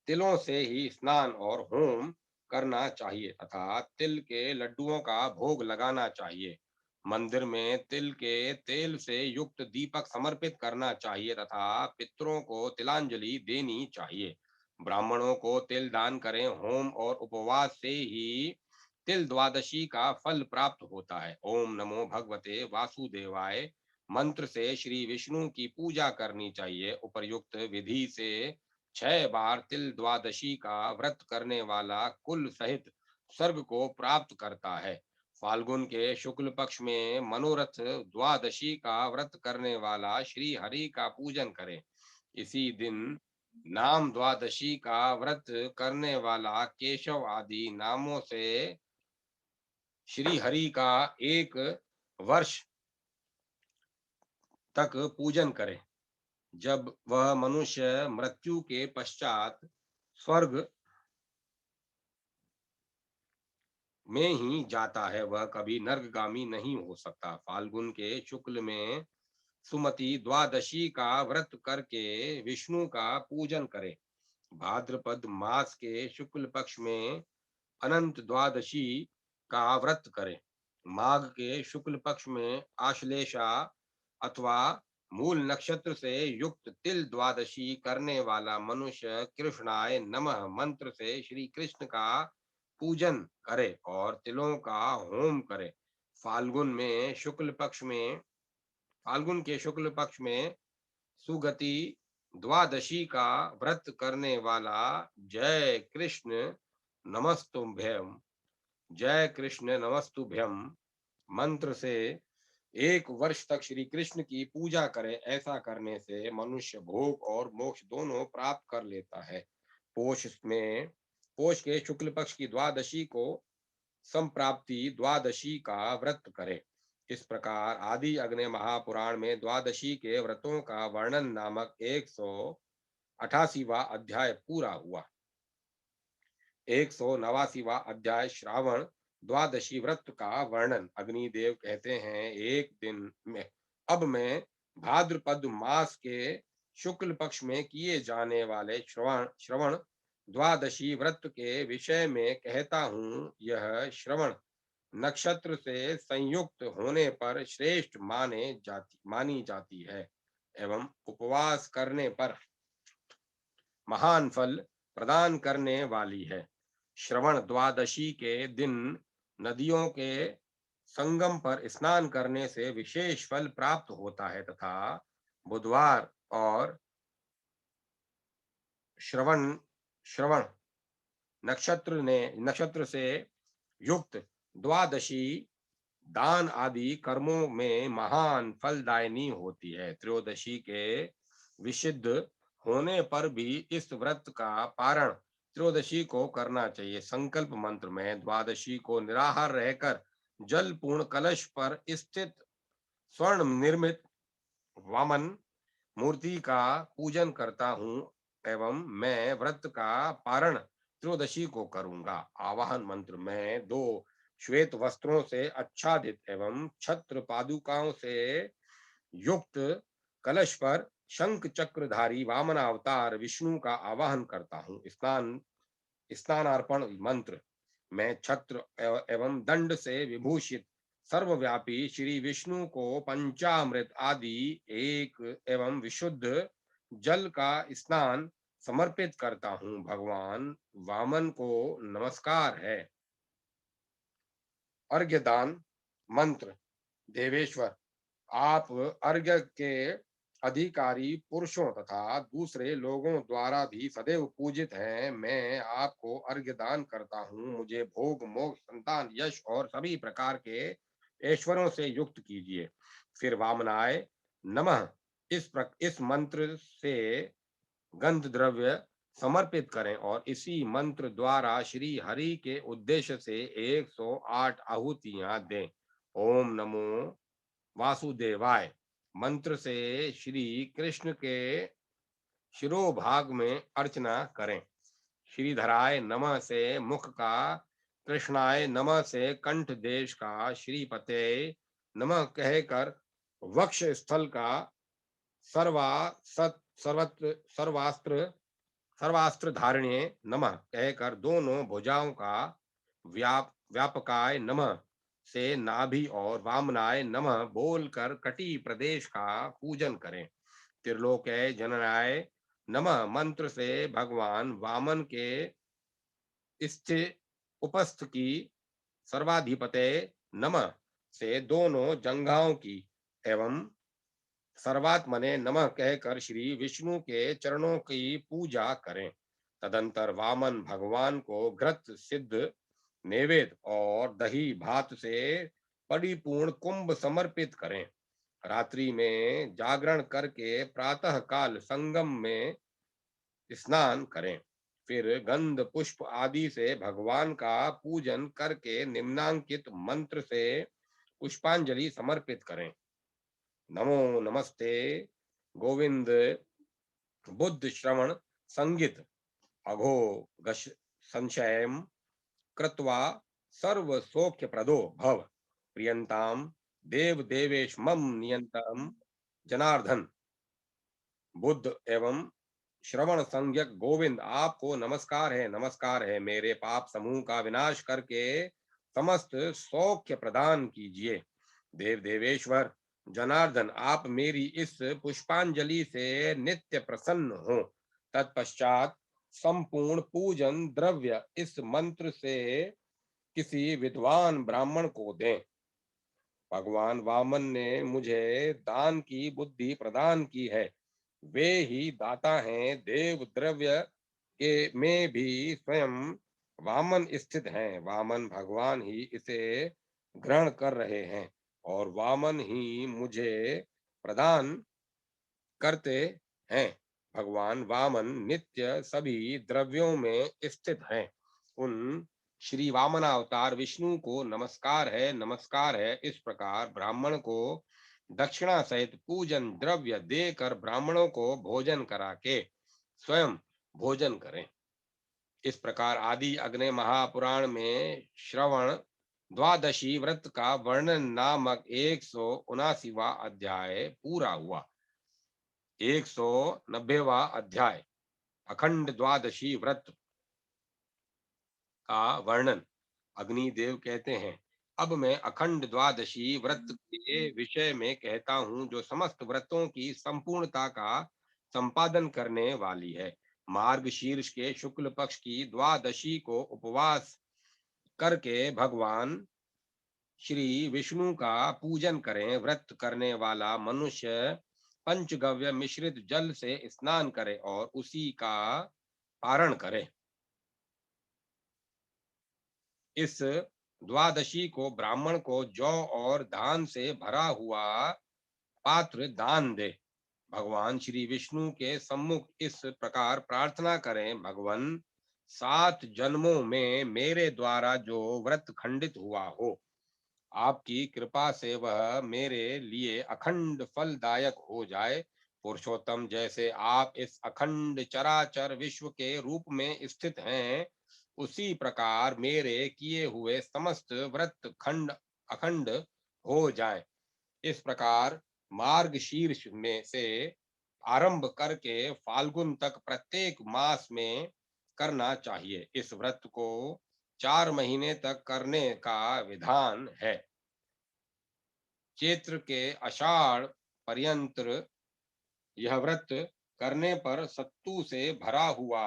तिलों से ही स्नान और होम करना चाहिए तथा तिल के लड्डुओं का भोग लगाना चाहिए। मंदिर में तिल के तेल से युक्त दीपक समर्पित करना चाहिए तथा पितरों को तिलांजलि देनी चाहिए। ब्राह्मणों को तिल दान करें। होम और उपवास से ही तिल द्वादशी का फल प्राप्त होता है। ओम नमो भगवते वासुदेवाय मंत्र से श्री विष्णु की पूजा करनी चाहिए। उपर्युक्त विधि से 6 बार तिल द्वादशी का व्रत करने वाला कुल सहित स्वर्ग को प्राप्त करता है। फाल्गुन के शुक्ल पक्ष में मनोरथ द्वादशी का व्रत करने वाला श्री हरि का पूजन करे। इसी दिन नाम द्वादशी का व्रत करने वाला केशव आदि नामों से श्री हरि का 1 वर्ष तक पूजन करे। जब वह मनुष्य मृत्यु के पश्चात स्वर्ग में ही जाता है, वह कभी नर्कगामी नहीं हो सकता। फाल्गुन के शुक्ल में सुमति द्वादशी का व्रत करके विष्णु का पूजन करे। भाद्रपद मास के शुक्ल पक्ष में अनंत द्वादशी का व्रत करे। माघ के शुक्ल पक्ष में आश्लेषा अथवा मूल नक्षत्र से युक्त तिल द्वादशी करने वाला मनुष्य कृष्णाय नमः मंत्र से श्री कृष्ण का पूजन करे और तिलों का होम करे। फाल्गुन में शुक्ल पक्ष में फाल्गुन के शुक्ल पक्ष में सुगति द्वादशी का व्रत करने वाला जय कृष्ण नमस्तुभ्यम जय कृष्ण नमस्तुभ्यम मंत्र से 1 वर्ष तक श्री कृष्ण की पूजा करे। ऐसा करने से मनुष्य भोग और मोक्ष दोनों प्राप्त कर लेता है। पोष के शुक्ल पक्ष की द्वादशी को संप्राप्ति द्वादशी का व्रत करे। इस प्रकार आदि अग्नि महापुराण में द्वादशी के व्रतों का वर्णन नामक 188वां अध्याय पूरा हुआ। 189वां अध्याय श्रावण द्वादशी व्रत का वर्णन। अग्निदेव कहते हैं, एक दिन में अब मैं भाद्रपद मास के शुक्ल पक्ष में किए जाने वाले श्रवण द्वादशी व्रत के विषय में कहता हूँ। यह श्रवण नक्षत्र से संयुक्त होने पर श्रेष्ठ मानी जाती है एवं उपवास करने पर महान फल प्रदान करने वाली है। श्रवण द्वादशी के दिन नदियों के संगम पर स्नान करने से विशेष फल प्राप्त होता है तथा बुधवार और श्रवण श्रवण नक्षत्र से युक्त द्वादशी दान आदि कर्मों में महान फलदायिनी होती है। त्रयोदशी के विशुद्ध होने पर भी इस व्रत का पारण त्रयोदशी को करना चाहिए। संकल्प मंत्र में द्वादशी को निराहार रहकर जल पूर्ण कलश पर स्थित स्वर्ण निर्मित वामन मूर्ति का पूजन करता हूँ एवं मैं व्रत का पारण त्रयोदशी को करूंगा। आवाहन मंत्र में 2 श्वेत वस्त्रों से आच्छादित एवं छत्र पादुकाओं से युक्त कलश पर शंख चक्रधारी वामन अवतार विष्णु का आवाहन करता हूँ। स्नानार्पण मंत्र में छत्र एवं दंड से विभूषित सर्वव्यापी श्री विष्णु को पंचामृत आदि एक एवं विशुद्ध जल का स्नान समर्पित करता हूँ। भगवान वामन को नमस्कार है। अर्घ्य दान मंत्र। देवेश्वर, आप अर्घ्य के अधिकारी पुरुषों तथा दूसरे लोगों द्वारा भी सदैव पूजित हैं। मैं आपको अर्घ्य दान करता हूँ। मुझे भोग, मोक्ष, संतान, यश और सभी प्रकार के ऐश्वर्यों से युक्त कीजिए। फिर वामनाय नमः इस मंत्र से गंध द्रव्य समर्पित करें और इसी मंत्र द्वारा श्री हरि के उद्देश्य से 108 आहुतियां दें। ओम नमो वासुदेवाय मंत्र से श्री कृष्ण के शिरोभाग में अर्चना करें। श्रीधराय नमः से मुख का, कृष्णाय नमः से कंठ देश का, श्रीपते नमः कहकर वक्ष स्थल का, सर्वा सत सर्वत्र सर्वास्त्र सर्वास्त्र धारण्ये नमः कहकर दोनों भुजाओं का, व्यापकाय नमः से नाभि और वामनाय नमः बोलकर कटी प्रदेश का पूजन करें। त्रिलोकय जननाय नमः मंत्र से भगवान वामन के स्थित उपस्थ की, सर्वाधिपते नमः से दोनों जंघाओं की एवं सर्वात्मने नमः कहकर श्री विष्णु के चरणों की पूजा करें। तदंतर वामन भगवान को घृत सिद्ध नैवेद्य और दही भात से परिपूर्ण कुंभ समर्पित करें। रात्रि में जागरण करके प्रातः काल संगम में स्नान करें। फिर गंध पुष्प आदि से भगवान का पूजन करके निम्नांकित मंत्र से पुष्पांजलि समर्पित करें। नमो नमस्ते गोविंद बुद्ध श्रवण संगित अघो गश संशयम कृत्वा सर्व सौख्य प्रदो भव प्रियंताम देव देवेश मम नियंतम जनार्दन। बुद्ध एवं श्रवण संज्ञक गोविंद, आपको नमस्कार है, नमस्कार है। मेरे पाप समूह का विनाश करके समस्त सौख्य प्रदान कीजिए। देव देवेश्वर जनार्दन, आप मेरी इस पुष्पांजलि से नित्य प्रसन्न हो। तत्पश्चात संपूर्ण पूजन द्रव्य इस मंत्र से किसी विद्वान ब्राह्मण को दें। भगवान वामन ने मुझे दान की बुद्धि प्रदान की है, वे ही दाता हैं। देव द्रव्य के में भी स्वयं वामन स्थित हैं। वामन भगवान ही इसे ग्रहण कर रहे हैं और वामन ही मुझे प्रदान करते हैं। भगवान वामन नित्य सभी द्रव्यों में स्थित हैं। उन श्री वामनावतार विष्णु को नमस्कार है, नमस्कार है। इस प्रकार ब्राह्मण को दक्षिणा सहित पूजन द्रव्य देकर ब्राह्मणों को भोजन करा के स्वयं भोजन करें। इस प्रकार आदि अग्नि महापुराण में श्रवण द्वादशी व्रत का वर्णन नामक 179वां अध्याय पूरा हुआ। 190वां अध्याय अखंड द्वादशी व्रत का वर्णन। अग्निदेव कहते हैं, अब मैं अखंड द्वादशी व्रत के विषय में कहता हूँ, जो समस्त व्रतों की संपूर्णता का संपादन करने वाली है। मार्ग शीर्ष के शुक्ल पक्ष की द्वादशी को उपवास करके भगवान श्री विष्णु का पूजन करें। व्रत करने वाला मनुष्य पंचगव्य मिश्रित जल से स्नान करे और उसी का पारण करे। इस द्वादशी को ब्राह्मण को जौ और धान से भरा हुआ पात्र दान दे। भगवान श्री विष्णु के सम्मुख इस प्रकार प्रार्थना करें, भगवान 7 जन्मों में मेरे द्वारा जो व्रत खंडित हुआ हो, आपकी कृपा से वह मेरे लिए अखंड फलदायक हो जाए। पुरुषोत्तम, जैसे आप इस अखंड चराचर विश्व के रूप में स्थित हैं, उसी प्रकार मेरे किए हुए समस्त व्रत खंड अखंड हो जाए। इस प्रकार मार्ग शीर्ष में से आरंभ करके फाल्गुन तक प्रत्येक मास में करना चाहिए। इस व्रत को 4 महीने तक करने का विधान है। चैत्र के आषाढ़ पर्यंत यह व्रत करने पर सत्तू से भरा हुआ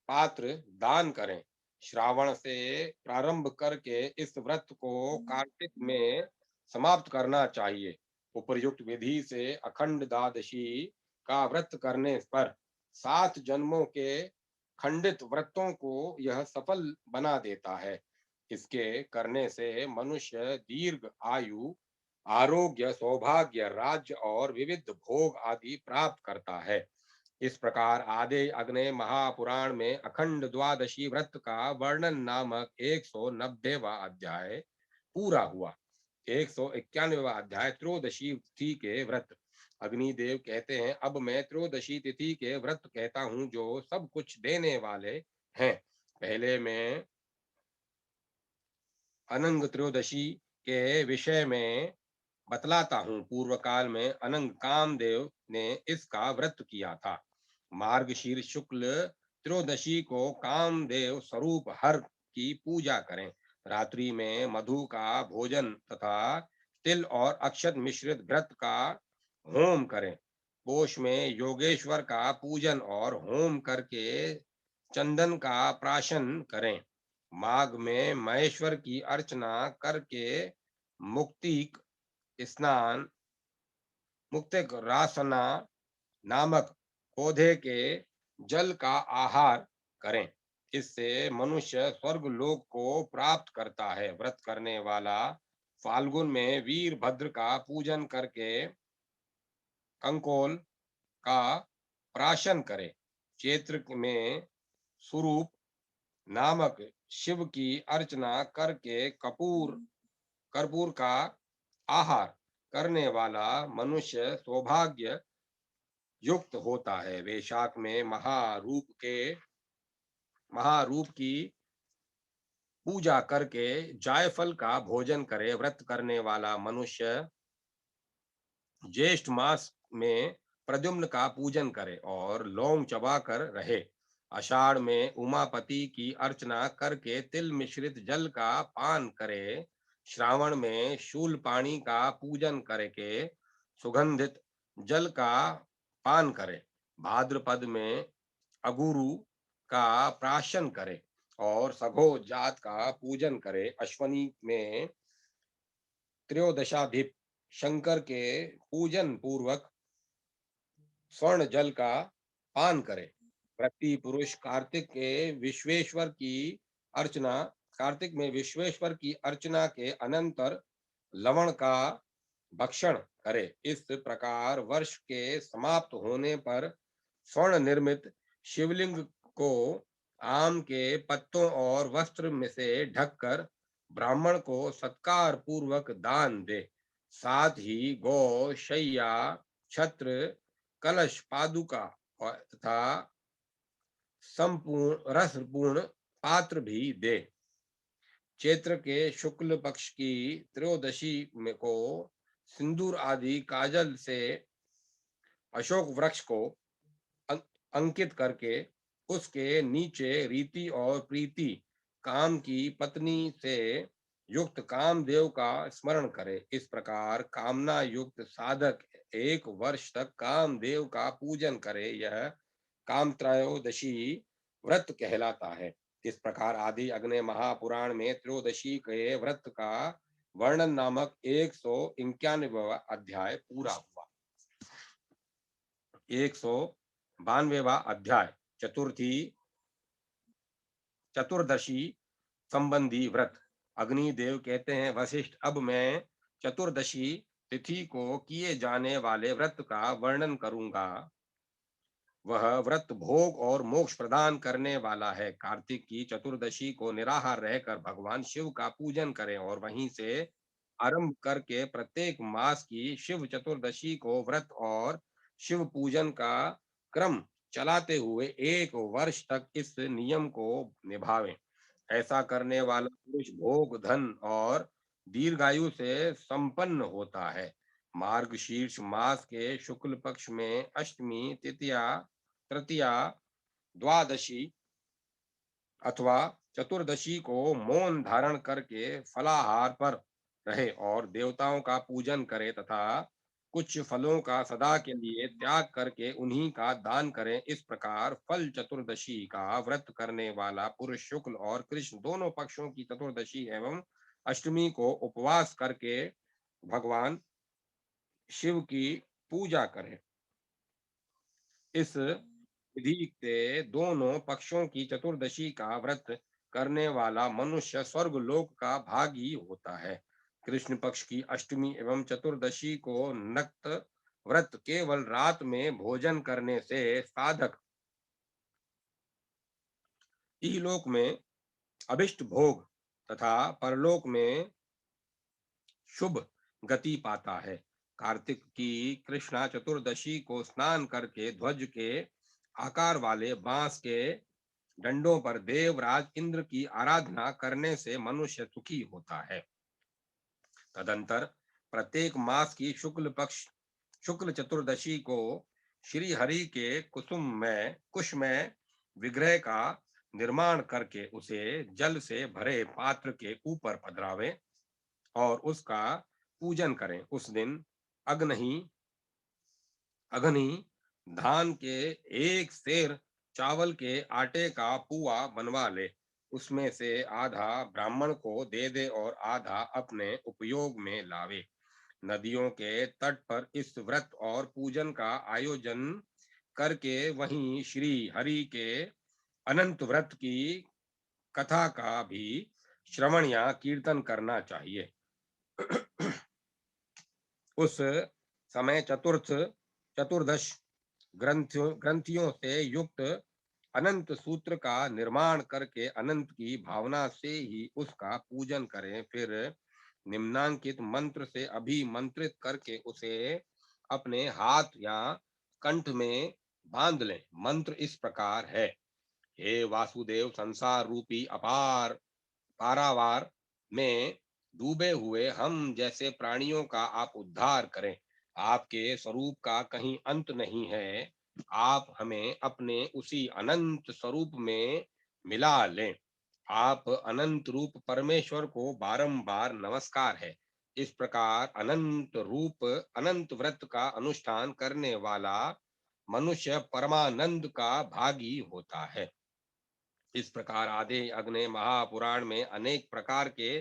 पात्र दान करें। श्रावण से प्रारंभ करके इस व्रत को कार्तिक में समाप्त करना चाहिए। उपर्युक्त विधि से अखंड द्वादशी का व्रत करने पर 7 जन्मों के खंडित व्रतों को यह सफल बना देता है। इसके करने से मनुष्य दीर्घ आयु, आरोग्य, सौभाग्य, राज्य और विविध भोग आदि प्राप्त करता है। इस प्रकार आदि अग्नि महापुराण में अखंड द्वादशी व्रत का वर्णन नामक 190वां अध्याय पूरा हुआ। 191वां अध्याय त्रयोदशी तिथि के व्रत। अग्निदेव कहते हैं, अब मैं त्रयोदशी तिथि के व्रत कहता हूँ जो सब कुछ देने वाले हैं। पहले मैं अनंग त्रयोदशी के विषय में बतलाता हूँ। पूर्व काल में अनंग कामदेव ने इसका व्रत किया था। मार्गशीर्ष शुक्ल त्रयोदशी को कामदेव स्वरूप हर की पूजा करें। रात्रि में मधु का भोजन तथा तिल और अक्षत मिश्रित घृत का होम करें। पोष में योगेश्वर का पूजन और होम करके चंदन का प्राशन करें। माघ में महेश्वर की अर्चना करके मुक्तिक स्नान, मुक्तिक रासना नामक पौधे के जल का आहार करें। इससे मनुष्य स्वर्ग लोक को प्राप्त करता है। व्रत करने वाला फाल्गुन में वीरभद्र का पूजन करके कंकोल का प्राशन करे। चैत्र में स्वरूप नामक शिव की अर्चना करके कर्पूर का आहार करने वाला मनुष्य सौभाग्य युक्त होता है। वैशाख में महारूप की पूजा करके जायफल का भोजन करे। व्रत करने वाला मनुष्य ज्येष्ठ मास में प्रद्युम्न का पूजन करे और लौंग चबाकर रहे। आषाढ़ में उमापति की अर्चना करके तिल मिश्रित जल का पान करे। श्रावण में शूल पाणी का पूजन करके सुगंधित जल का पान करे। भाद्रपद में अगुरु का प्राशन करे और सघो जात का पूजन करे। अश्वनी में त्रयोदशाधिप शंकर के पूजन पूर्वक स्वर्ण जल का पान करे। प्रति पुरुष अर्चना कार्तिक में विश्वेश्वर की अर्चना के अनंतर लवण का भक्षण करे। इस प्रकार वर्ष के समाप्त होने पर स्वर्ण निर्मित शिवलिंग को आम के पत्तों और वस्त्र में से ढककर ब्राह्मण को सत्कार पूर्वक दान दे। साथ ही गौ, शैया, छत्र, कलश, पादुका तथा संपूर्ण रसपूर्ण पात्र भी दे। चैत्र के शुक्ल पक्ष की त्रयोदशी में को सिंदूर आदि काजल से अशोक वृक्ष को अंकित करके उसके नीचे रीति और प्रीति काम की पत्नी से युक्त कामदेव का स्मरण करे। इस प्रकार कामना युक्त साधक 1 वर्ष तक कामदेव का पूजन करे। यह कामत्रयोदशी व्रत कहलाता है। इस प्रकार आदि अग्नि महापुराण में त्रयोदशी के व्रत का वर्णन नामक 191वां अध्याय पूरा हुआ। 192वां अध्याय चतुर्दशी संबंधी व्रत। अग्निदेव कहते हैं, वशिष्ठ, अब मैं चतुर्दशी तिथि को किए जाने वाले व्रत का वर्णन करूंगा। वह व्रत भोग और मोक्ष प्रदान करने वाला है। कार्तिक की चतुर्दशी को निराहार रहकर भगवान शिव का पूजन करें और वहीं से आरंभ करके प्रत्येक मास की शिव चतुर्दशी को व्रत और शिव पूजन का क्रम चलाते हुए 1 वर्ष तक इस नियम को निभावें। ऐसा करने वाला पुरुष भोग, धन और दीर्घायु से संपन्न होता है। मार्गशीर्ष मास के शुक्ल पक्ष में अष्टमी, तृतीया, द्वादशी अथवा चतुर्दशी को मौन धारण करके फलाहार पर रहे और देवताओं का पूजन करे तथा कुछ फलों का सदा के लिए त्याग करके उन्हीं का दान करें। इस प्रकार फल चतुर्दशी का व्रत करने वाला पुरुष शुक्ल और कृष्ण दोनों पक्षों की चतुर्दशी एवं अष्टमी को उपवास करके भगवान शिव की पूजा करे। इस विधि से दोनों पक्षों की चतुर्दशी का व्रत करने वाला मनुष्य स्वर्ग लोक का भागी होता है। कृष्ण पक्ष की अष्टमी एवं चतुर्दशी को नक्त व्रत केवल रात में भोजन करने से साधक इहलोक में अभिष्ट भोग तथा परलोक में शुभ गति पाता है। कार्तिक की कृष्णा चतुर्दशी को स्नान करके ध्वज के आकार वाले बांस के डंडों पर देवराज इंद्र की आराधना करने से मनुष्य सुखी होता है। तदंतर प्रत्येक मास की शुक्ल चतुर्दशी को श्री हरि के कुश में विग्रह का निर्माण करके उसे जल से भरे पात्र के ऊपर पधरावें और उसका पूजन करें। उस दिन अग्नि अग्नि धान के एक सेर चावल के आटे का पुआ बनवा ले, उसमें से आधा ब्राह्मण को दे दे और आधा अपने उपयोग में लावे। नदियों के तट पर इस व्रत और पूजन का आयोजन करके वहीं श्री हरि के अनंत व्रत की कथा का भी श्रवण या कीर्तन करना चाहिए। उस समय चतुर्दश ग्रंथियों से युक्त अनंत सूत्र का निर्माण करके अनंत की भावना से ही उसका पूजन करें। फिर निम्नांकित मंत्र से अभिमंत्रित करके उसे अपने हाथ या कंठ में बांध लें। मंत्र इस प्रकार है: हे वासुदेव, संसार रूपी अपार पारावार में डूबे हुए हम जैसे प्राणियों का आप उद्धार करें। आपके स्वरूप का कहीं अंत नहीं है। आप हमें अपने उसी अनंत स्वरूप में मिला लें। आप अनंत रूप परमेश्वर को बारंबार नमस्कार है। इस प्रकार अनंत रूप अनंत व्रत का अनुष्ठान करने वाला मनुष्य परमानंद का भागी होता है। इस प्रकार आदि अग्नि महापुराण में अनेक प्रकार के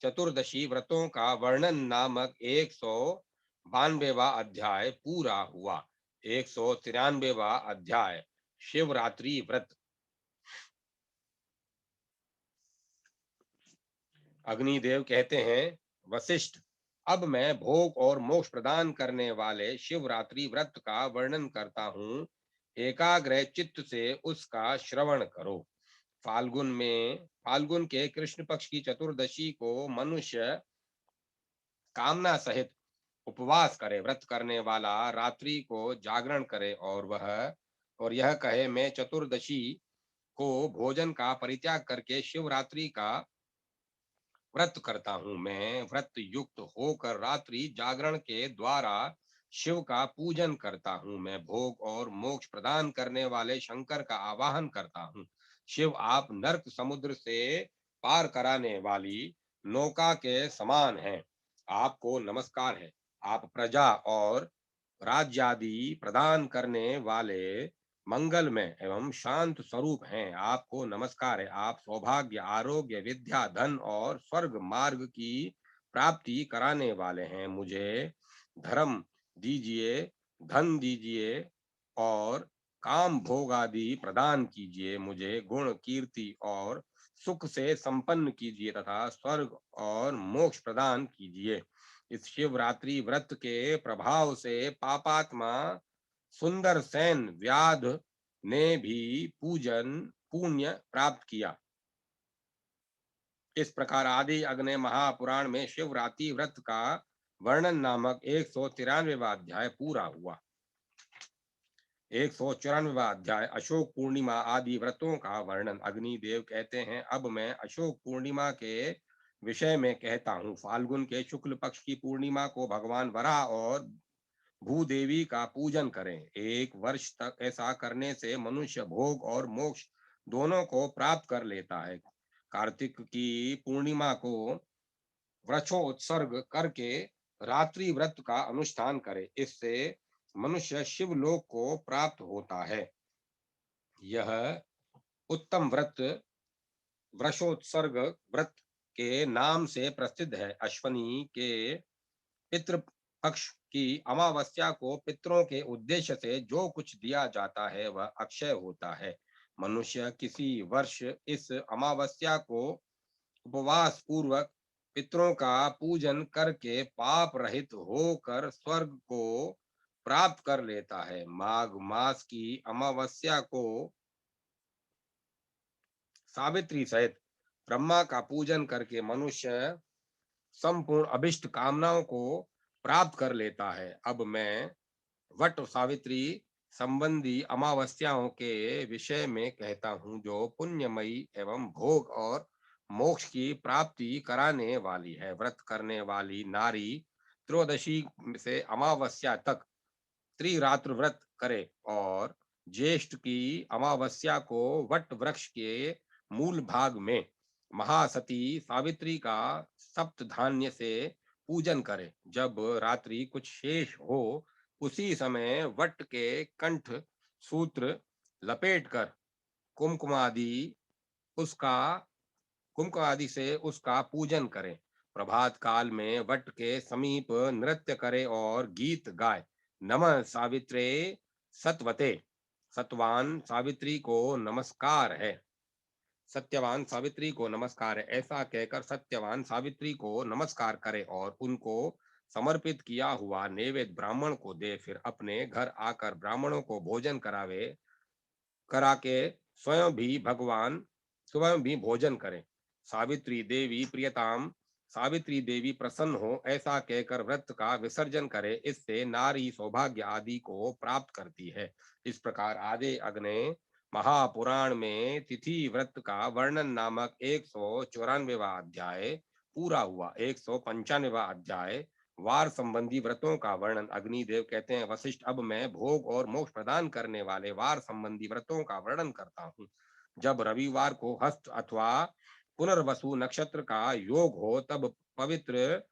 चतुर्दशी व्रतों का वर्णन नामक 192वां अध्याय पूरा हुआ। 193वां अध्याय शिवरात्रि व्रत। अग्निदेव कहते हैं, वशिष्ठ, अब मैं भोग और मोक्ष प्रदान करने वाले शिवरात्रि व्रत का वर्णन करता हूँ। एकाग्र चित्त से उसका श्रवण करो। फाल्गुन के कृष्ण पक्ष की चतुर्दशी को मनुष्य कामना सहित उपवास करे। व्रत करने वाला रात्रि को जागरण करे और यह कहे, मैं चतुर्दशी को भोजन का परित्याग करके शिवरात्रि का व्रत करता हूँ। मैं व्रत युक्त होकर रात्रि जागरण के द्वारा शिव का पूजन करता हूँ। मैं भोग और मोक्ष प्रदान करने वाले शंकर का आवाहन करता हूँ। शिव, आप नर्क समुद्र से पार कराने वाली नौका के समान हैं। आपको नमस्कार है। आप प्रजा और राज्यादि प्रदान करने वाले मंगलमय एवं शांत स्वरूप हैं। आपको नमस्कार है। आप सौभाग्य, आरोग्य, विद्या, धन और स्वर्ग मार्ग की प्राप्ति कराने वाले हैं। मुझे धर्म दीजिए, धन दीजिए और काम भोग आदि प्रदान कीजिए। मुझे गुण, कीर्ति और सुख से संपन्न कीजिए तथा स्वर्ग और मोक्ष प्रदान कीजिए। इस शिवरात्रि व्रत के प्रभाव से पापात्मा सुंदर सेन व्याध ने भी पूजन पुण्य प्राप्त किया। इस प्रकार आदि अग्नि महापुराण में शिवरात्रि व्रत का वर्णन नामक 193वां अध्याय पूरा हुआ। 194वां अध्याय अशोक पूर्णिमा आदि व्रतों का वर्णन। अग्निदेव कहते हैं, अब मैं अशोक पूर्णिमा के विषय में कहता हूँ। फाल्गुन के शुक्ल पक्ष की पूर्णिमा को भगवान वराह और भूदेवी का पूजन करें। 1 वर्ष तक ऐसा करने से मनुष्य भोग और मोक्ष दोनों को प्राप्त कर लेता है। कार्तिक की पूर्णिमा को वृक्षोत्सर्ग करके रात्रि व्रत का अनुष्ठान करे, इससे मनुष्य शिवलोक को प्राप्त होता है। यह उत्तम व्रत वृषोत्सर्ग व्रत के नाम से प्रसिद्ध है। अश्वनी के पितृ पक्ष की अमावस्या को पितरों के उद्देश्य से जो कुछ दिया जाता है वह अक्षय होता है। मनुष्य किसी वर्ष इस अमावस्या को उपवास पूर्वक पितरों का पूजन करके पाप रहित होकर स्वर्ग को प्राप्त कर लेता है। माघ मास की अमावस्या को सावित्री सहित ब्रह्मा का पूजन करके मनुष्य संपूर्ण अभिष्ट कामनाओं को प्राप्त कर लेता है। अब मैं वट सावित्री संबंधी अमावस्याओं के विषय में कहता हूँ, जो पुण्यमयी एवं भोग और मोक्ष की प्राप्ति कराने वाली है। व्रत करने वाली नारी त्रयोदशी से अमावस्या तक त्रिरात्र व्रत करे और ज्येष्ठ की अमावस्या को वट वृक्ष के मूल भाग में महासती सावित्री का सप्त धान्य से पूजन करे। जब रात्रि कुछ शेष हो, उसी समय वट के कंठ सूत्र लपेटकर कुमकुमादि उसका कुमकुम आदि से उसका पूजन करें। प्रभात काल में वट के समीप नृत्य करे और गीत गाए। नमः सावित्रे सत्वते, सत्वान सावित्री को नमस्कार है, सत्यवान सावित्री को नमस्कार है, ऐसा कहकर सत्यवान सावित्री को नमस्कार करे और उनको समर्पित किया हुआ नैवेद्य ब्राह्मण को दे। फिर अपने घर आकर ब्राह्मणों को भोजन करा के स्वयं भी भोजन करें। सावित्री देवी प्रियताम, सावित्री देवी प्रसन्न हो, ऐसा कहकर व्रत का विसर्जन करे। इससे नारी सौभाग्य आदि को प्राप्त करती है। इस प्रकार आदि अग्नि महापुराण में तिथि व्रत का वर्णन नामक 194वां अध्याय पूरा हुआ। 195वां अध्याय वार संबंधी व्रतों का वर्णन। अग्निदेव कहते हैं, वशिष्ठ, अब मैं भोग और मोक्ष प्रदान करने वाले वार संबंधी व्रतों का वर्णन करता हूँ। जब रविवार को हस्त अथवा पुनर्वसु नक्षत्र का योग हो, तब पवित्र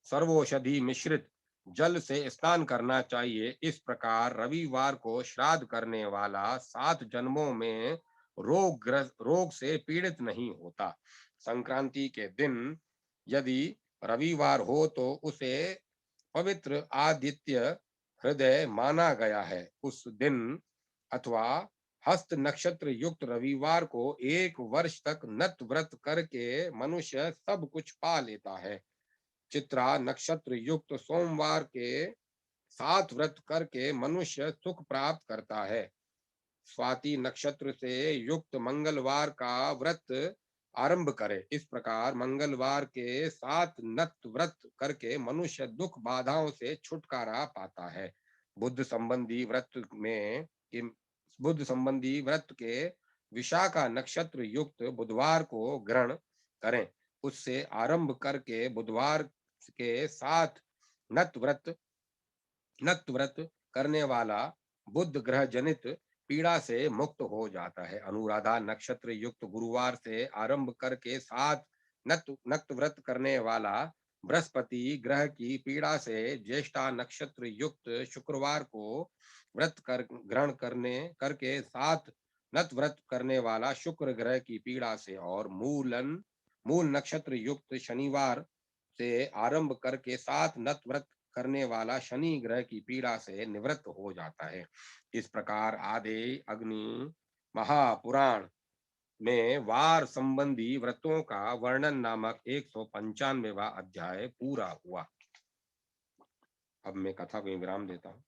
सर्वौषधि मिश्रित जल से स्नान करना चाहिए। इस प्रकार रविवार को श्राद्ध करने वाला 7 जन्मों में रोग से पीड़ित नहीं होता। संक्रांति के दिन यदि रविवार हो तो उसे पवित्र आदित्य हृदय माना गया है। उस दिन अथवा हस्त नक्षत्र युक्त रविवार को 1 वर्ष तक नत व्रत करके मनुष्य सब कुछ पा लेता है। चित्रा नक्षत्र युक्त सोमवार के 7 व्रत करके मनुष्य सुख प्राप्त करता है। स्वाति नक्षत्र से युक्त मंगलवार का व्रत आरंभ करे। इस प्रकार मंगलवार के 7 नत व्रत करके मनुष्य दुख बाधाओं से छुटकारा पाता है। बुद्ध संबंधी व्रत में बुद्ध संबंधी व्रत के विशाखा नक्षत्र युक्त बुधवार को ग्रहण करें। उससे आरंभ करके बुधवार के 7 नत व्रत करने वाला बुध ग्रह जनित पीड़ा से मुक्त हो जाता है। अनुराधा नक्षत्र युक्त गुरुवार से आरंभ करके 7 नत व्रत करने वाला बृहस्पति ग्रह की पीड़ा से ज्येष्ठा नक्षत्र युक्त शुक्रवार को व्रत कर ग्रहण करके 7 नत व्रत करने वाला शुक्र ग्रह की पीड़ा से और मूल नक्षत्र युक्त शनिवार से आरंभ करके 7 नत व्रत करने वाला शनि ग्रह की पीड़ा से निवृत्त हो जाता है। इस प्रकार आदि अग्नि महापुराण में वार संबंधी व्रतों का वर्णन नामक 195वां अध्याय पूरा हुआ। अब मैं कथा को विराम देता हूँ।